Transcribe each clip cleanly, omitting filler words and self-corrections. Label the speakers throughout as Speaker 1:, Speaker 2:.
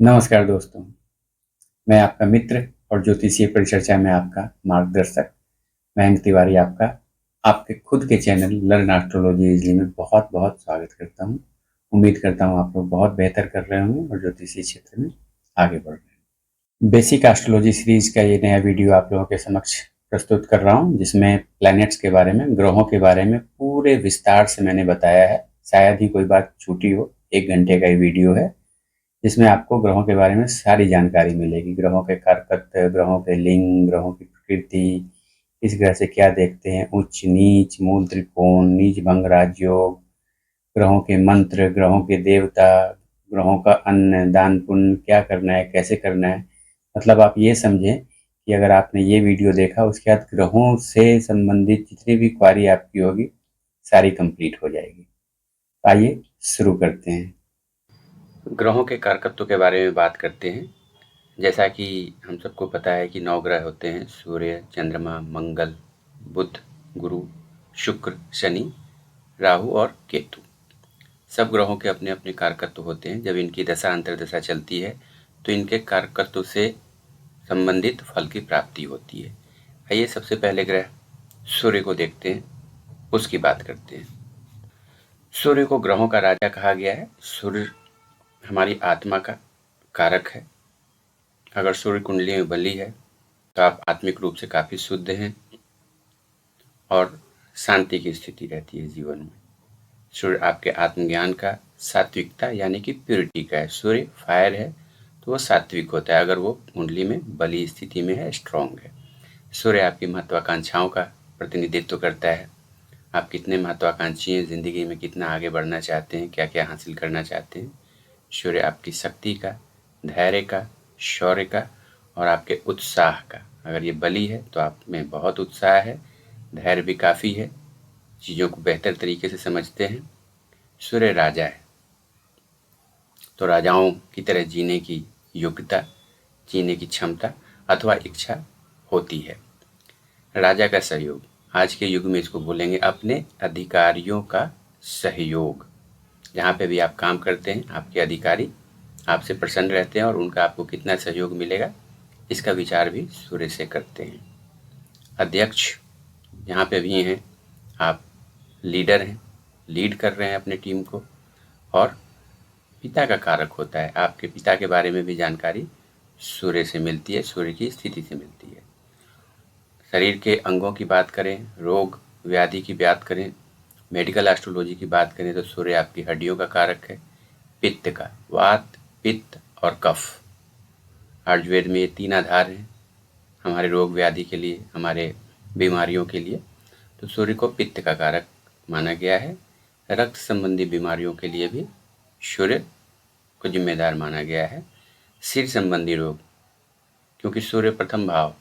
Speaker 1: नमस्कार दोस्तों, मैं आपका मित्र और ज्योतिषीय परिचर्चा में आपका मार्गदर्शक मयंक तिवारी आपका आपके खुद के चैनल लर्न एस्ट्रोलॉजी इजली में बहुत-बहुत स्वागत करता हूं। उम्मीद करता हूं आप लोग बहुत बेहतर कर रहे होंगे और ज्योतिषीय क्षेत्र में आगे बढ़ रहे हैं। बेसिक एस्ट्रोलॉजी सीरीज का ये नया वीडियो आप लोगों के समक्ष प्रस्तुत कर रहा हूं, जिसमें प्लैनेट्स के बारे में, ग्रहों के बारे में पूरे विस्तार से मैंने बताया है। शायद ही कोई बात छूटी हो। 1 घंटे का ये वीडियो है जिसमें आपको ग्रहों के बारे में सारी जानकारी मिलेगी। ग्रहों के कारकत्व, ग्रहों के लिंग, ग्रहों की प्रकृति, इस ग्रह से क्या देखते हैं, उच्च नीच, मूल त्रिकोण, नीच भंग राजयोग, ग्रहों के मंत्र, ग्रहों के देवता, ग्रहों का अन्न दान पुण्य क्या करना है, कैसे करना है। मतलब आप ये समझें कि अगर आपने ये वीडियो देखा, उसके बाद ग्रहों से संबंधित जितनी भी क्वारी आपकी होगी सारी कंप्लीट हो जाएगी। आइए शुरू करते हैं। ग्रहों के कारकत्व के बारे में बात करते हैं। जैसा कि हम सबको पता है कि 9 ग्रह होते हैं: सूर्य, चंद्रमा, मंगल, बुध, गुरु, शुक्र, शनि, राहु और केतु। सब ग्रहों के अपने अपने कारकत्व होते हैं। जब इनकी दशा अंतर्दशा चलती है तो इनके कारकत्व से संबंधित फल की प्राप्ति होती है। आइए सबसे पहले ग्रह सूर्य को देखते हैं, उसकी बात करते हैं। सूर्य को ग्रहों का राजा कहा गया है। सूर्य हमारी आत्मा का कारक है। अगर सूर्य कुंडली में बली है तो आप आत्मिक रूप से काफ़ी शुद्ध हैं और शांति की स्थिति रहती है जीवन में। सूर्य आपके आत्मज्ञान का, सात्विकता यानी कि प्योरिटी का है। सूर्य फायर है तो वो सात्विक होता है अगर वो कुंडली में बली स्थिति में है, स्ट्रांग है। सूर्य आपकी महत्वाकांक्षाओं का प्रतिनिधित्व करता है। आप कितने महत्वाकांक्षी हैं, ज़िंदगी में कितना आगे बढ़ना चाहते हैं, क्या क्या हासिल करना चाहते हैं। सूर्य आपकी शक्ति का, धैर्य का, शौर्य का और आपके उत्साह का। अगर ये बली है तो आप में बहुत उत्साह है, धैर्य भी काफ़ी है, चीज़ों को बेहतर तरीके से समझते हैं। सूर्य राजा है तो राजाओं की तरह जीने की योग्यता, जीने की क्षमता अथवा इच्छा होती है। राजा का सहयोग, आज के युग में इसको बोलेंगे अपने अधिकारियों का सहयोग। जहाँ पे भी आप काम करते हैं आपके अधिकारी आपसे प्रसन्न रहते हैं और उनका आपको कितना सहयोग मिलेगा इसका विचार भी सूर्य से करते हैं। अध्यक्ष यहाँ पे भी हैं, आप लीडर हैं, लीड कर रहे हैं अपने टीम को। और पिता का कारक होता है, आपके पिता के बारे में भी जानकारी सूर्य से मिलती है, सूर्य की स्थिति से मिलती है। शरीर के अंगों की बात करें, रोग व्याधि की बात करें, मेडिकल एस्ट्रोलॉजी की बात करें तो सूर्य आपकी हड्डियों का कारक है, पित्त का, वात, पित्त और कफ। आयुर्वेद में ये 3 आधार हैं हमारे रोग व्याधि के लिए, हमारे बीमारियों के लिए। तो सूर्य को पित्त का कारक माना गया है। रक्त संबंधी बीमारियों के लिए भी सूर्य को जिम्मेदार माना गया है। सिर संबंधी रोग, क्योंकि सूर्य प्रथम भाव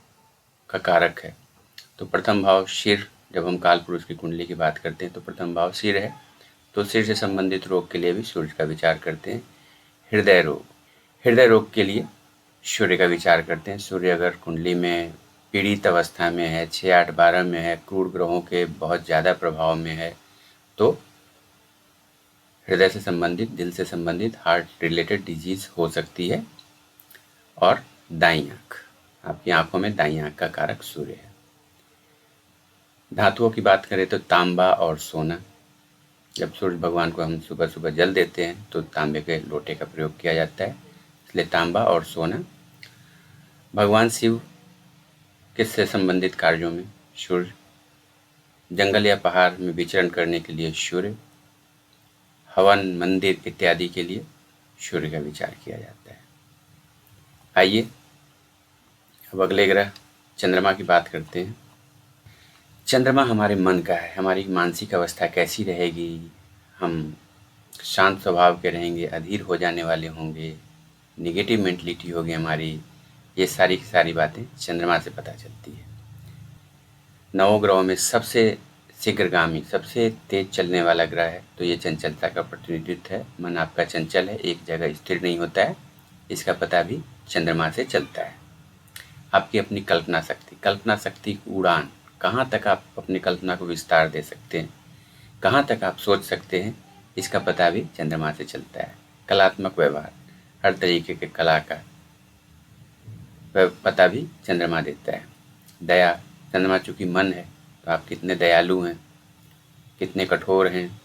Speaker 1: का कारक है तो प्रथम भाव सिर, जब हम काल पुरुष की कुंडली की बात करते हैं तो प्रथम भाव सिर है, तो सिर से संबंधित रोग के लिए भी सूर्य का विचार करते हैं। हृदय रोग, हृदय रोग के लिए सूर्य का विचार करते हैं। सूर्य अगर कुंडली में पीड़ित अवस्था में है, 6, 8, 12 में है, क्रूर ग्रहों के बहुत ज़्यादा प्रभाव में है तो हृदय से संबंधित, दिल से संबंधित, हार्ट रिलेटेड डिजीज हो सकती है। और दाईं आँख, आपकी आँखों में दाईं आँख का कारक सूर्य है। धातुओं की बात करें तो तांबा और सोना, जब सूर्य भगवान को हम सुबह सुबह जल देते हैं तो तांबे के लोटे का प्रयोग किया जाता है, इसलिए तांबा और सोना। भगवान शिव किससे संबंधित कार्यों में सूर्य, जंगल या पहाड़ में विचरण करने के लिए सूर्य, हवन, मंदिर इत्यादि के लिए सूर्य का विचार किया जाता है। आइए अब अगले ग्रह चंद्रमा की बात करते हैं। चंद्रमा हमारे मन का है, हमारी मानसिक अवस्था कैसी रहेगी, हम शांत स्वभाव के रहेंगे, अधीर हो जाने वाले होंगे, निगेटिव मेंटलिटी होगी हमारी, ये सारी की सारी बातें चंद्रमा से पता चलती है। 9 ग्रहों में सबसे शीघ्रगामी, सबसे तेज चलने वाला ग्रह है तो ये चंचलता का प्रतिनिधित्व है। मन आपका चंचल है, एक जगह स्थिर नहीं होता है, इसका पता भी चंद्रमा से चलता है। आपकी अपनी कल्पना शक्ति की उड़ान, कहाँ तक आप अपनी कल्पना को विस्तार दे सकते हैं, कहाँ तक आप सोच सकते हैं, इसका पता भी चंद्रमा से चलता है। कलात्मक व्यवहार, हर तरीके के कला का वह पता भी चंद्रमा देता है। दया, चंद्रमा चूँकि मन है, तो आप कितने दयालु हैं, कितने कठोर हैं,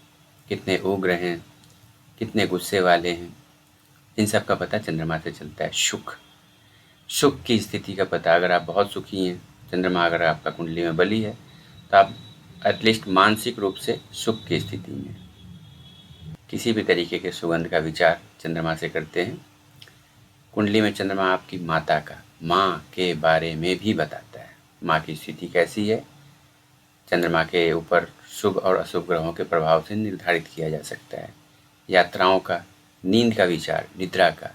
Speaker 1: कितने उग्र हैं, कितने गुस्से वाले हैं, इन सब का पता चंद्रमा से चलता है। सुख की स्थिति का पता, अगर आप बहुत सुखी हैं, चंद्रमा अगर आपका कुंडली में बली है, तो आप एटलीस्ट मानसिक रूप से सुख की स्थिति में। किसी भी तरीके के सुगंध का विचार चंद्रमा से करते हैं। कुंडली में चंद्रमा आपकी माता का, माँ के बारे में भी बताता है। माँ की स्थिति कैसी है, चंद्रमा के ऊपर शुभ और अशुभ ग्रहों के प्रभाव से निर्धारित किया जा सकता है। यात्राओं का, नींद का विचार, निद्रा का,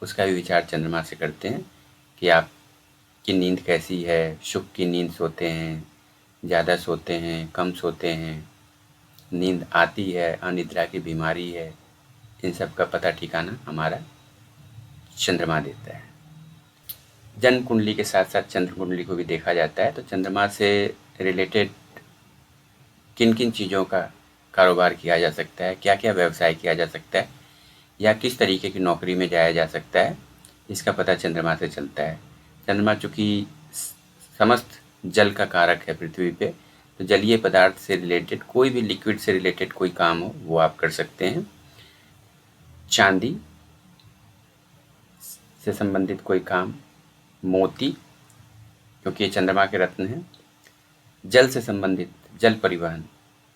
Speaker 1: उसका भी विचार चंद्रमा से करते हैं कि आपकी नींद कैसी है, सुख की नींद सोते हैं, ज़्यादा सोते हैं, कम सोते हैं, नींद आती है, अनिद्रा की बीमारी है, इन सब का पता ठिकाना हमारा चंद्रमा देता है। जन्म कुंडली के साथ साथ चंद्र कुंडली को भी देखा जाता है, तो चंद्रमा से रिलेटेड किन किन चीज़ों का कारोबार किया जा सकता है, क्या क्या व्यवसाय किया जा सकता है, या किस तरीके की नौकरी में जाया जा सकता है, इसका पता चंद्रमा से चलता है। चंद्रमा चूँकि समस्त जल का कारक है पृथ्वी पे, तो जलीय पदार्थ से रिलेटेड कोई भी लिक्विड से रिलेटेड कोई काम हो वो आप कर सकते हैं। चांदी से संबंधित कोई काम, मोती, क्योंकि ये चंद्रमा के रत्न हैं। जल से संबंधित, जल परिवहन,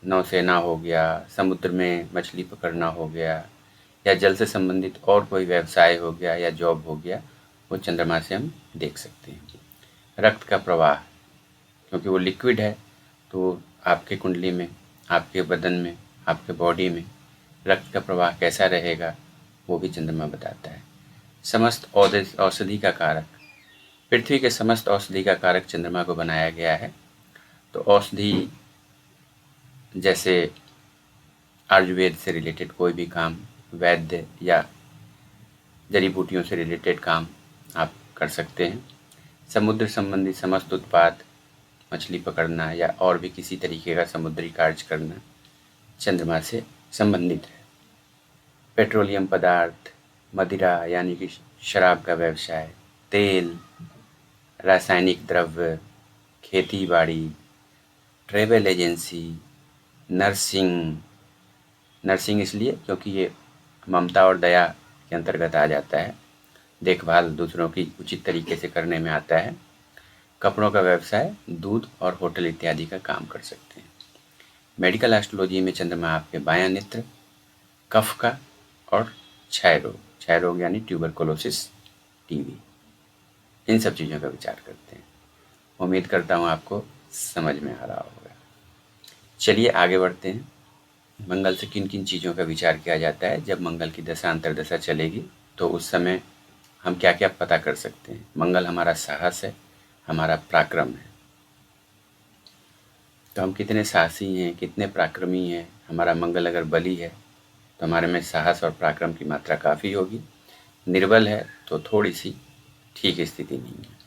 Speaker 1: नौसेना हो गया, समुद्र में मछली पकड़ना हो गया, या जल से संबंधित और कोई व्यवसाय हो गया या जॉब हो गया, वो चंद्रमा से हम देख सकते हैं। रक्त का प्रवाह, क्योंकि वो लिक्विड है, तो आपके कुंडली में, आपके बदन में, आपके बॉडी में रक्त का प्रवाह कैसा रहेगा वो भी चंद्रमा बताता है। समस्त औषधि का कारक, पृथ्वी के समस्त औषधि का कारक चंद्रमा को बनाया गया है। तो औषधि जैसे आयुर्वेद से रिलेटेड कोई भी काम, वैद्य या जड़ी बूटियों से रिलेटेड काम आप कर सकते हैं। समुद्र संबंधी समस्त उत्पाद, मछली पकड़ना या और भी किसी तरीके का समुद्री कार्य करना चंद्रमा से संबंधित है। पेट्रोलियम पदार्थ, मदिरा यानी कि शराब का व्यवसाय, तेल, रासायनिक द्रव्य, खेती बाड़ी, ट्रैवल एजेंसी, नर्सिंग। नर्सिंग इसलिए क्योंकि ये ममता और दया के अंतर्गत आ जाता है, देखभाल दूसरों की उचित तरीके से करने में आता है। कपड़ों का व्यवसाय, दूध और होटल इत्यादि का काम कर सकते हैं। मेडिकल एस्ट्रोलॉजी में चंद्रमा आपके बायां नेत्र, कफ का और क्षय रोग यानी ट्यूबरकुलोसिस, टीबी, इन सब चीज़ों का विचार करते हैं। उम्मीद करता हूँ आपको समझ में आ रहा होगा। चलिए आगे बढ़ते हैं। मंगल से किन किन चीज़ों का विचार किया जाता है, जब मंगल की दशा अंतर्दशा चलेगी तो उस समय हम क्या क्या पता कर सकते हैं। मंगल हमारा साहस है, हमारा पराक्रम है, तो हम कितने साहसी हैं, कितने पराक्रमी हैं। हमारा मंगल अगर बली है तो हमारे में साहस और पराक्रम की मात्रा काफ़ी होगी। निर्बल है तो थोड़ी सी ठीक स्थिति नहीं है।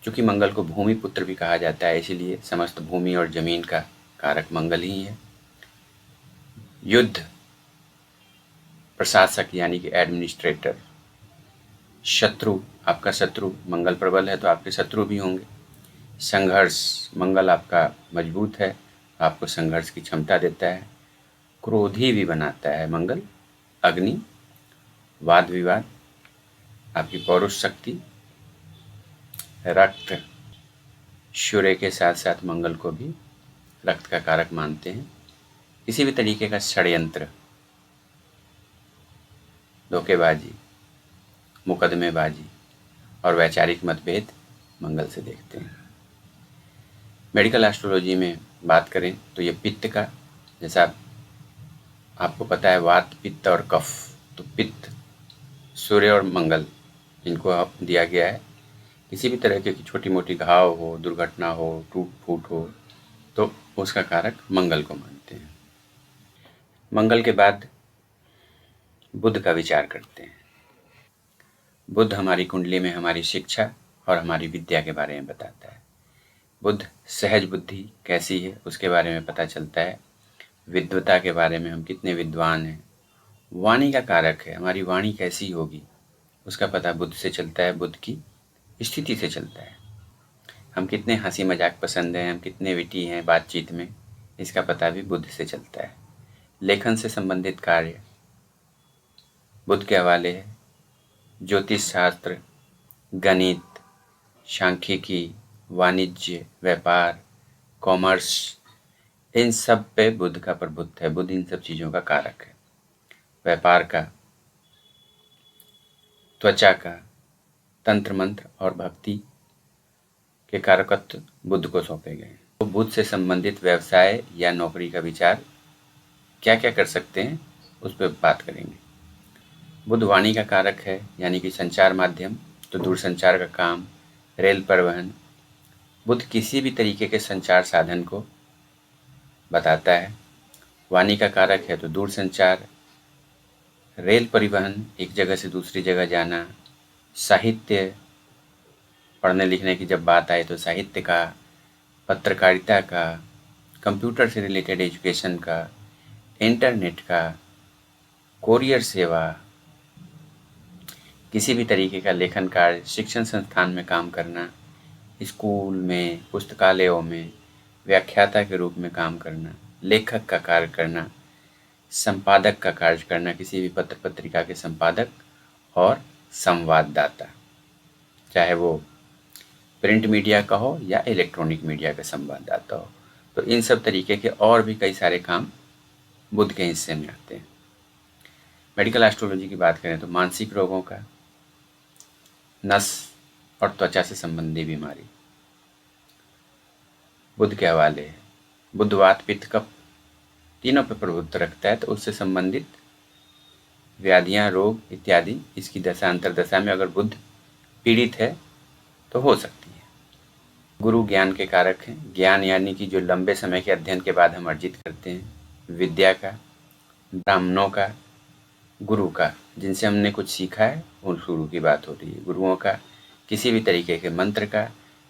Speaker 1: चूँकि मंगल को भूमि पुत्र भी कहा जाता है, इसीलिए समस्त भूमि और जमीन का कारक मंगल ही है। युद्ध, प्रशासक यानी कि एडमिनिस्ट्रेटर, शत्रु, आपका शत्रु मंगल प्रबल है तो आपके शत्रु भी होंगे। संघर्ष, मंगल आपका मजबूत है, आपको संघर्ष की क्षमता देता है। क्रोधी भी बनाता है मंगल। अग्नि, वाद विवाद, आपकी पौरुष शक्ति। रक्त, सूर्य के साथ साथ मंगल को भी रक्त का कारक मानते हैं। किसी भी तरीके का षड्यंत्र, धोखेबाजी, मुकदमेबाजी और वैचारिक मतभेद मंगल से देखते हैं। मेडिकल एस्ट्रोलॉजी में बात करें तो ये पित्त का, जैसा आपको पता है वात, पित्त और कफ, तो पित्त सूर्य और मंगल, इनको आप दिया गया है। किसी भी तरह की छोटी मोटी घाव हो, दुर्घटना हो, टूट फूट हो, तो उसका कारक मंगल को मानते हैं। मंगल के बाद बुध का विचार करते हैं। बुध हमारी कुंडली में हमारी शिक्षा और हमारी विद्या के बारे में बताता है। बुध सहज बुद्धि कैसी है उसके बारे में पता चलता है। विद्वता के बारे में, हम कितने विद्वान हैं वाणी का कारक है, हमारी वाणी कैसी होगी उसका पता बुध से चलता है, बुध की स्थिति से चलता है। हम कितने हंसी मजाक पसंद हैं, हम कितने विटी हैं बातचीत में, इसका पता भी बुध से चलता है। लेखन से संबंधित कार्य बुध के हवाले है। ज्योतिष शास्त्र, गणित, सांख्यिकी, वाणिज्य, व्यापार, कॉमर्स, इन सब पे बुध का प्रभुत्व है। बुध इन सब चीज़ों का कारक है। व्यापार का, त्वचा का, तंत्र मंत्र और भक्ति के कारकत्व बुध को सौंपे गए हैं। तो बुध से संबंधित व्यवसाय या नौकरी का विचार क्या क्या कर सकते हैं उस पर बात करेंगे। बुध वाणी का कारक है, यानी कि संचार माध्यम, तो दूरसंचार का काम, रेल परिवहन। बुध किसी भी तरीके के संचार साधन को बताता है। वाणी का कारक है तो दूरसंचार, रेल परिवहन, एक जगह से दूसरी जगह जाना, साहित्य, पढ़ने लिखने की जब बात आए तो साहित्य का, पत्रकारिता का, कंप्यूटर से रिलेटेड एजुकेशन का, इंटरनेट का, कोरियर सेवा, किसी भी तरीके का लेखन कार्य, शिक्षण संस्थान में काम करना, स्कूल में, पुस्तकालयों में व्याख्याता के रूप में काम करना, लेखक का कार्य करना, संपादक का कार्य करना, किसी भी पत्र पत्रिका के संपादक और संवाददाता, चाहे वो प्रिंट मीडिया का हो या इलेक्ट्रॉनिक मीडिया का संवाददाता हो। तो इन सब तरीके के और भी कई सारे काम बुध के हिस्से में आते हैं। मेडिकल एस्ट्रोलॉजी की बात करें तो मानसिक रोगों का, नस और त्वचा से संबंधी बीमारी बुध के हवाले है। बुध वात, पित्त, कफ तीनों पर प्रभुत्व रखता है, तो उससे संबंधित व्याधियां, रोग इत्यादि इसकी दशा अंतरदशा में अगर बुध पीड़ित है तो हो सकती है। गुरु ज्ञान के कारक हैं। ज्ञान यानी कि जो लंबे समय के अध्ययन के बाद हम अर्जित करते हैं, विद्या का, ब्राह्मणों का, गुरु का, जिनसे हमने कुछ सीखा है, उन गुरु की बात हो रही है। गुरुओं का, किसी भी तरीके के मंत्र का,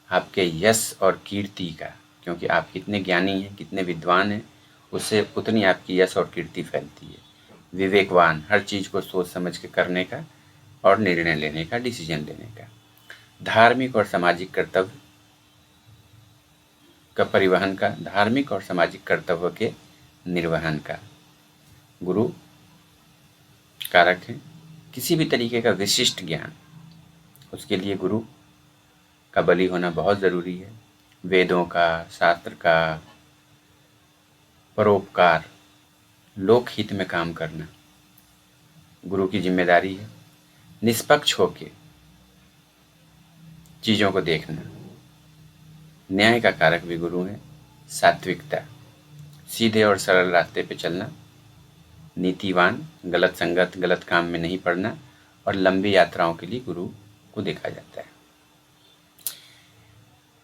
Speaker 1: आपके यश और कीर्ति का, क्योंकि आप कितने ज्ञानी हैं, कितने विद्वान हैं, उससे उतनी आपकी यश और कीर्ति फैलती है। विवेकवान, हर चीज़ को सोच समझ के करने का और निर्णय लेने का, डिसीजन लेने का। धार्मिक और सामाजिक कर्तव्य का परिवहन का, धार्मिक और सामाजिक कर्तव्य के निर्वहन का गुरु कारक है। किसी भी तरीके का विशिष्ट ज्ञान, उसके लिए गुरु का बलि होना बहुत ज़रूरी है। वेदों का, शास्त्र का, परोपकार, लोकहित में काम करना गुरु की जिम्मेदारी है। निष्पक्ष होके चीज़ों को देखना, न्याय का कारक भी गुरु है। सात्विकता, सीधे और सरल रास्ते पे चलना, नीतिवान, गलत संगत, गलत काम में नहीं पड़ना, और लंबी यात्राओं के लिए गुरु को देखा जाता है।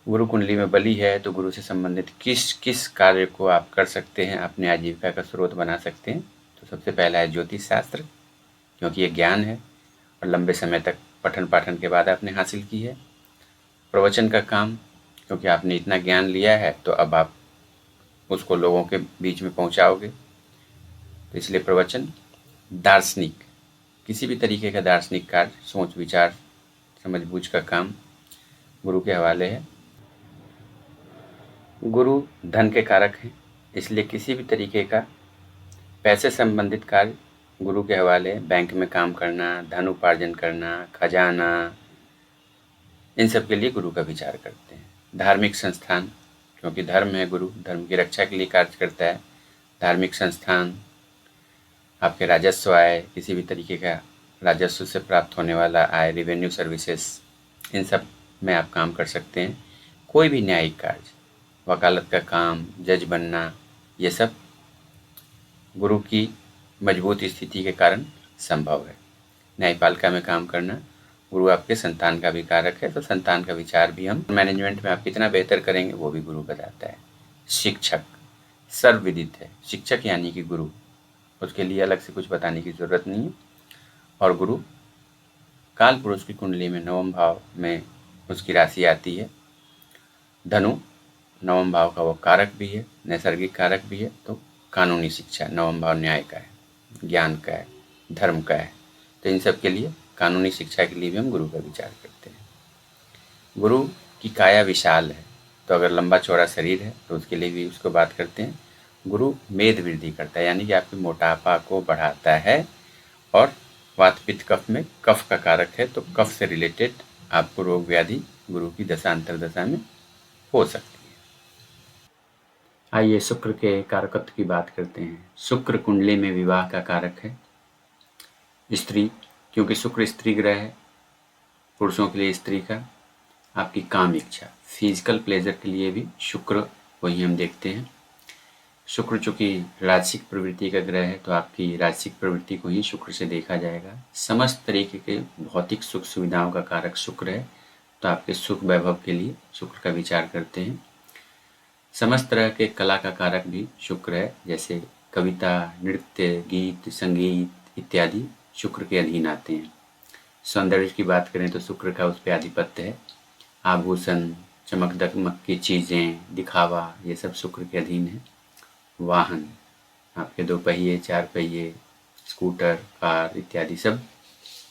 Speaker 1: गुरु कुंडली में बलि है तो गुरु से संबंधित किस किस कार्य को आप कर सकते हैं, अपने आजीविका का स्रोत बना सकते हैं। तो सबसे पहला है ज्योतिष शास्त्र, क्योंकि ये ज्ञान है और लंबे समय तक पठन पाठन के बाद आपने हासिल की है। प्रवचन का काम, क्योंकि आपने इतना ज्ञान लिया है तो अब आप उसको लोगों के बीच में पहुंचाओगे, तो इसलिए प्रवचन। दार्शनिक, किसी भी तरीके का दार्शनिक कार्य, सोच विचार समझ बूझ का काम गुरु के हवाले है। गुरु धन के कारक हैं, इसलिए किसी भी तरीके का पैसे संबंधित कार्य गुरु के हवाले है। बैंक में काम करना, धन उपार्जन करना, खजाना, इन सब के लिए गुरु का विचार करते हैं। धार्मिक संस्थान, क्योंकि धर्म है, गुरु धर्म की रक्षा के लिए कार्य करता है। धार्मिक संस्थान, आपके राजस्व आय, किसी भी तरीके का राजस्व से प्राप्त होने वाला आय, रेवेन्यू सर्विसेज, इन सब में आप काम कर सकते हैं। कोई भी न्यायिक कार्य, वकालत का काम, जज बनना, ये सब गुरु की मजबूत स्थिति के कारण संभव है। न्यायपालिका में काम करना, गुरु आपके संतान का भी कारक है, तो संतान का विचार भी हम मैनेजमेंट में आप कितना बेहतर करेंगे वो भी गुरु बताता है। शिक्षक सर्वविदित है, शिक्षक यानी कि गुरु, उसके लिए अलग से कुछ बताने की ज़रूरत नहीं है। और गुरु काल पुरुष की कुंडली में नवम भाव में उसकी राशि आती है धनु, नवम भाव का वो कारक भी है, नैसर्गिक कारक भी है। तो कानूनी शिक्षा, नवम भाव न्याय का है, ज्ञान का है, धर्म का है। तो इन सब के लिए कानूनी शिक्षा के लिए भी हम गुरु का विचार करते हैं। गुरु की काया विशाल है, तो अगर लंबा चौड़ा शरीर है तो उसके लिए भी उसको बात करते हैं। गुरु मेद वृद्धि करता है, यानी कि आपके मोटापा को बढ़ाता है, और वात पित्त कफ में कफ का कारक है, तो कफ से रिलेटेड आपको रोग व्याधि गुरु की दशा अंतर्दशा में हो सकती है। आइए शुक्र के कारकत्व की बात करते हैं। शुक्र कुंडली में विवाह का कारक है। स्त्री, क्योंकि शुक्र स्त्री ग्रह है, पुरुषों के लिए स्त्री का आपकी काम इच्छा, फिजिकल प्लेजर के लिए भी शुक्र वही हम देखते हैं। शुक्र चूंकि राजसिक प्रवृत्ति का ग्रह है, तो आपकी राजसिक प्रवृत्ति को ही शुक्र से देखा जाएगा। समस्त तरीके के भौतिक सुख सुविधाओं का कारक शुक्र है, तो आपके सुख वैभव के लिए शुक्र का विचार करते हैं। समस्त तरह के कला का कारक भी शुक्र है, जैसे कविता, नृत्य, गीत, संगीत इत्यादि शुक्र के अधीन आते हैं। सौंदर्य की बात करें तो शुक्र का उस पर आधिपत्य है। आभूषण, चमक दमक की चीज़ें, दिखावा, ये सब शुक्र के अधीन है। वाहन, आपके 2 पहिए, 4 पहिए, स्कूटर, कार इत्यादि सब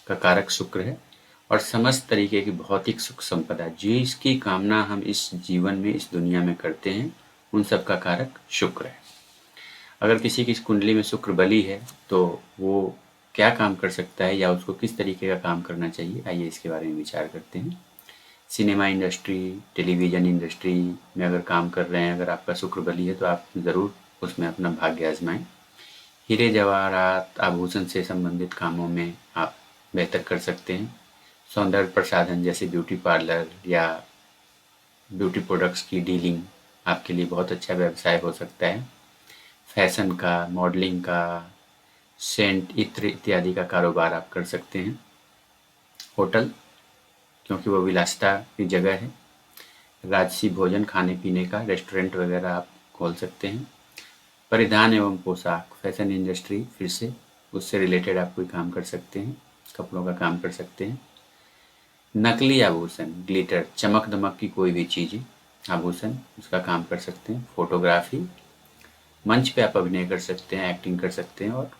Speaker 1: का कारक शुक्र है। और समस्त तरीके की भौतिक सुख संपदा, जिसकी कामना हम इस जीवन में, इस दुनिया में करते हैं, उन सब का कारक शुक्र है। अगर किसी की कुंडली में शुक्र बली है तो वो क्या काम कर सकता है या उसको किस तरीके का काम करना चाहिए, आइए इसके बारे में विचार करते हैं। सिनेमा इंडस्ट्री, टेलीविज़न इंडस्ट्री में अगर काम कर रहे हैं, अगर आपका शुक्र बली है तो आप ज़रूर उसमें अपना भाग्य आजमाएं। हीरे जवाहरात, आभूषण से संबंधित कामों में आप बेहतर कर सकते हैं। सौंदर्य प्रसाधन जैसे ब्यूटी पार्लर या ब्यूटी प्रोडक्ट्स की डीलिंग आपके लिए बहुत अच्छा व्यवसाय हो सकता है। फैशन का, मॉडलिंग का, सेंट, इत्र इत्यादि का कारोबार आप कर सकते हैं। होटल, क्योंकि वो विलासिता की जगह है। राजसी भोजन, खाने पीने का रेस्टोरेंट वगैरह आप खोल सकते हैं। परिधान एवं पोशाक, फैशन इंडस्ट्री, फिर से उससे रिलेटेड आप कोई काम कर सकते हैं, कपड़ों का काम कर सकते हैं। नकली आभूषण, ग्लिटर, चमक दमक की कोई भी चीज़ आभूषण, उसका काम कर सकते हैं। फोटोग्राफी, मंच पे आप अभिनय कर सकते हैं, एक्टिंग कर सकते हैं, और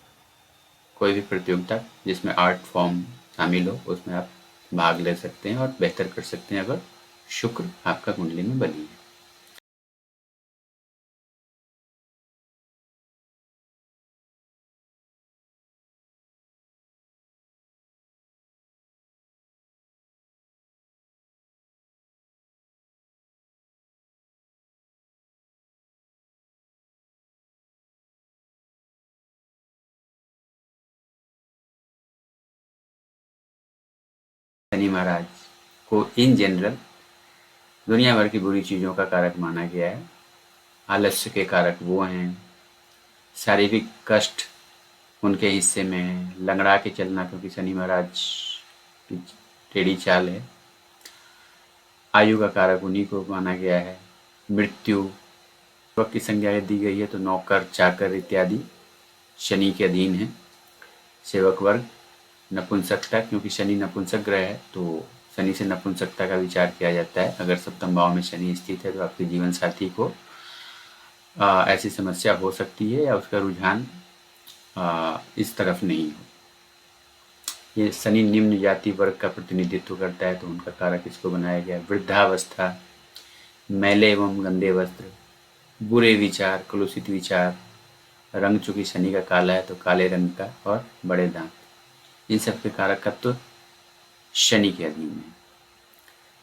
Speaker 1: कोई भी प्रतियोगिता जिसमें आर्ट फॉर्म शामिल हो उसमें आप भाग ले सकते हैं और बेहतर कर सकते हैं अगर शुक्र आपका कुंडली में बली है। शनि महाराज को इन जनरल दुनिया भर की बुरी चीज़ों का कारक माना गया है। आलस्य के कारक वो हैं, शारीरिक कष्ट उनके हिस्से में है, लंगड़ा के चलना, क्योंकि शनि महाराज की टेढ़ी चाल है। आयु का कारक उन्हीं को माना गया है। मृत्यु वक्त की संज्ञा दी गई है, तो नौकर, चाकर इत्यादि शनि के अधीन है। सेवक वर्ग, नपुंसकता, क्योंकि शनि नपुंसक ग्रह है तो शनि से नपुंसकता का विचार किया जाता है। अगर सप्तम भाव में शनि स्थित है तो आपके जीवन साथी को ऐसी समस्या हो सकती है या उसका रुझान इस तरफ नहीं हो। ये शनि निम्न जाति वर्ग का प्रतिनिधित्व करता है, तो उनका कारक इसको बनाया गया। वृद्धावस्था, मैले एवं गंदे वस्त्र, बुरे विचार, कलुषित विचार, रंग चूंकि शनि का काला है तो काले रंग का, और बड़े दांत, इन सब के कारकत्व शनि के अधीन है।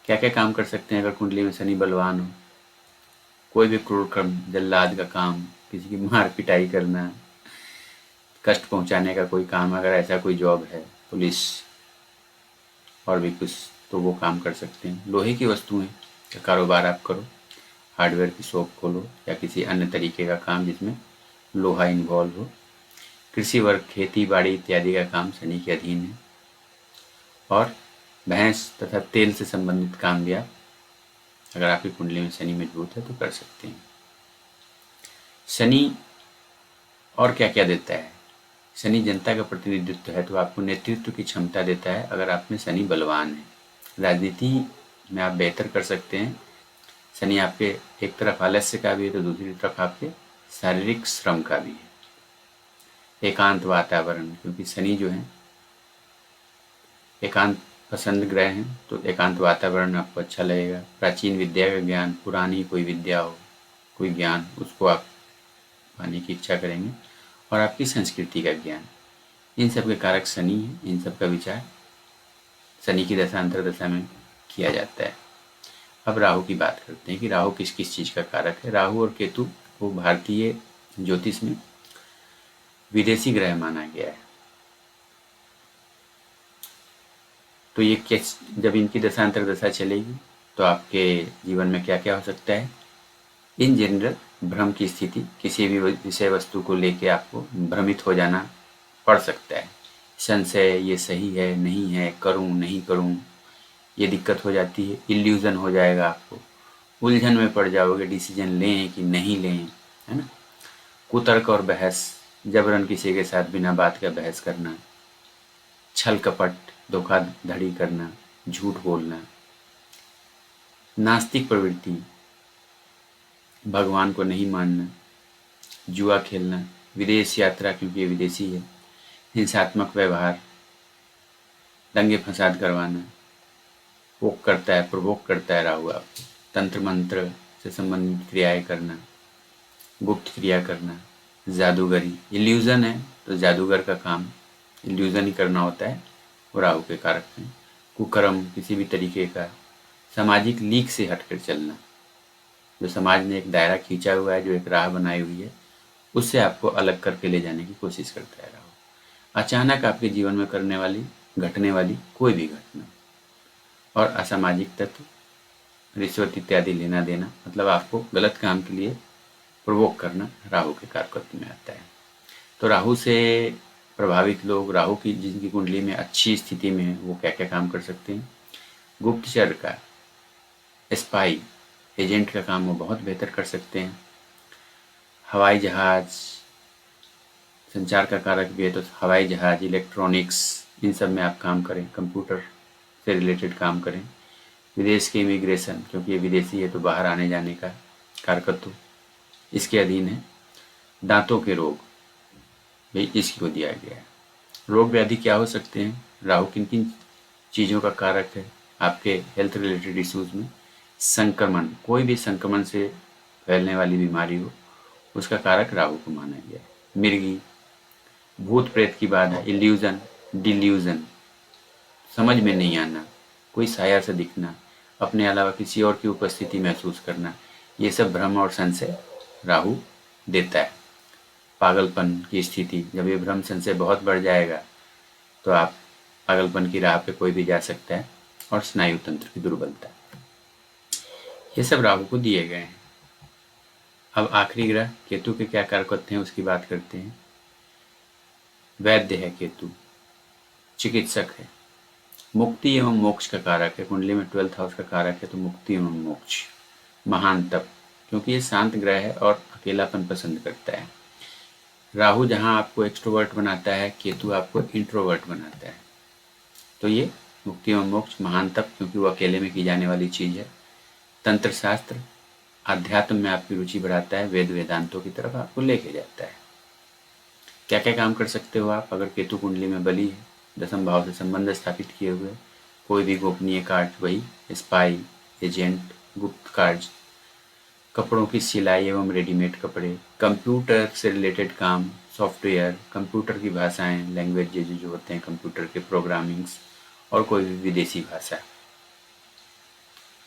Speaker 1: क्या क्या काम कर सकते हैं अगर कुंडली में शनि बलवान हो? कोई भी क्रूर कर्म, जल्लाद का काम, किसी की मार पिटाई करना, कष्ट पहुंचाने का कोई काम, अगर ऐसा कोई जॉब है, पुलिस और भी कुछ, तो वो काम कर सकते हैं। लोहे की वस्तुएं का कारोबार आप करो, हार्डवेयर की शॉप खोलो या किसी अन्य तरीके का काम जिसमें लोहा इन्वॉल्व हो। कृषि वर्ग, खेती बाड़ी इत्यादि का काम शनि के अधीन है। और भैंस तथा तेल से संबंधित काम भी आप, अगर आपकी कुंडली में शनि मजबूत है तो कर सकते हैं। शनि और क्या क्या देता है? शनि जनता का प्रतिनिधित्व है, तो आपको नेतृत्व की क्षमता देता है अगर आप में शनि बलवान है। राजनीति में आप बेहतर कर सकते हैं। शनि आपके एक तरफ आलस्य का भी है तो दूसरी तरफ आपके शारीरिक श्रम का भी है। एकांत वातावरण, क्योंकि शनि जो है एकांत पसंद ग्रह हैं, तो एकांत वातावरण आपको अच्छा लगेगा। प्राचीन विद्या का ज्ञान, पुरानी कोई विद्या हो, कोई ज्ञान, उसको आप पाने की इच्छा करेंगे। और आपकी संस्कृति का ज्ञान, इन सब के कारक शनि है। इन सब का विचार शनि की दशा अंतर दशा में किया जाता है। अब राहु की बात करते हैं कि राहु किस किस चीज़ का कारक है। राहु और केतु को भारतीय ज्योतिष में विदेशी ग्रह माना गया है। तो ये कैस जब इनकी दशांतर दशा चलेगी तो आपके जीवन में क्या क्या हो सकता है। इन जनरल भ्रम की स्थिति, किसी भी विषय वस्तु को लेके आपको भ्रमित हो जाना पड़ सकता है। संशय, ये सही है नहीं है, करूं नहीं करूं, ये दिक्कत हो जाती है। इल्यूजन हो जाएगा, आपको उलझन में पड़ जाओगे, डिसीजन लें कि नहीं लें, है ना। कुतर्क और बहस, जबरन किसी के साथ बिना बात का बहस करना, छल कपट, धोखाधड़ी करना, झूठ बोलना, नास्तिक प्रवृत्ति, भगवान को नहीं मानना, जुआ खेलना, विदेश यात्रा क्योंकि ये विदेशी है, हिंसात्मक व्यवहार, दंगे फसाद करवाना, पोक करता है, प्रवोक करता है राहु आपको। तंत्र मंत्र से संबंधित क्रियाएं करना, गुप्त क्रिया करना, जादूगरी, इल्यूजन है तो जादूगर का काम इल्यूजन ही करना होता है, वो राहु के कारक हैं। कुकर्म, किसी भी तरीके का सामाजिक लीक से हटकर चलना, जो समाज ने एक दायरा खींचा हुआ है, जो एक राह बनाई हुई है, उससे आपको अलग करके ले जाने की कोशिश करता है राहु। अचानक आपके जीवन में घटने वाली कोई भी घटना, और असामाजिक तत्व, रिश्वत इत्यादि लेना देना, मतलब आपको गलत काम के लिए प्रवोक करना, राहु के कारकत्व में आता है। तो राहु से प्रभावित लोग, राहु की जिनकी कुंडली में अच्छी स्थिति में है, वो क्या क्या काम कर सकते हैं। गुप्तचर का, स्पाई, एजेंट का काम वो बहुत बेहतर कर सकते हैं। हवाई जहाज, संचार का कारक भी है, तो हवाई जहाज, इलेक्ट्रॉनिक्स, इन सब में आप काम करें, कंप्यूटर से रिलेटेड काम करें। विदेश के इमिग्रेशन, क्योंकि ये विदेशी है तो बाहर आने जाने का कारकत्व इसके अधीन है। दांतों के रोग भाई इसको दिया गया है। रोग व्याधि क्या हो सकते हैं, राहु किन किन चीज़ों का कारक है आपके हेल्थ रिलेटेड इश्यूज में। संक्रमण, कोई भी संक्रमण से फैलने वाली बीमारी हो, उसका कारक राहु को माना गया है। मिर्गी, भूत प्रेत की बात है, इल्यूजन, डिल्यूजन, समझ में नहीं आना, कोई साया से दिखना, अपने अलावा किसी और की उपस्थिति महसूस करना, ये सब भ्रम और संशय राहु देता है। पागलपन की स्थिति, जब ये भ्रम संशय बहुत बढ़ जाएगा तो आप पागलपन की राह पे कोई भी जा सकता है। और स्नायु तंत्र की दुर्बलता, ये सब राहु को दिए गए हैं। अब आखिरी ग्रह केतु के क्या कारकत्व हैं उसकी बात करते हैं। वैद्य है केतु, चिकित्सक है, मुक्ति एवं मोक्ष का कारक है। कुंडली में 12th हाउस का कारक है, तो मुक्ति एवं मोक्ष, महान तप, क्योंकि ये शांत ग्रह है और अकेलापन पसंद करता है। राहु जहाँ आपको एक्सट्रोवर्ट बनाता है, केतु आपको इंट्रोवर्ट बनाता है। तो ये मुक्ति एवं मोक्ष, महान तप, क्योंकि वो अकेले में की जाने वाली चीज़ है। तंत्र शास्त्र, आध्यात्म में आपकी रुचि बढ़ाता है, वेद वेदांतों की तरफ आपको लेके जाता है। क्या क्या काम कर सकते हो आप, अगर केतु कुंडली में बली है, दसम भाव से संबंध स्थापित किए हुए, कोई भी गोपनीय कार्य, वही स्पाई, एजेंट, गुप्त कार्य, कपड़ों की सिलाई एवं रेडीमेड कपड़े, कंप्यूटर से रिलेटेड काम, सॉफ्टवेयर, कंप्यूटर की भाषाएं, लैंग्वेजेज जो होते हैं कंप्यूटर के, प्रोग्रामिंग्स, और कोई भी विदेशी भाषा,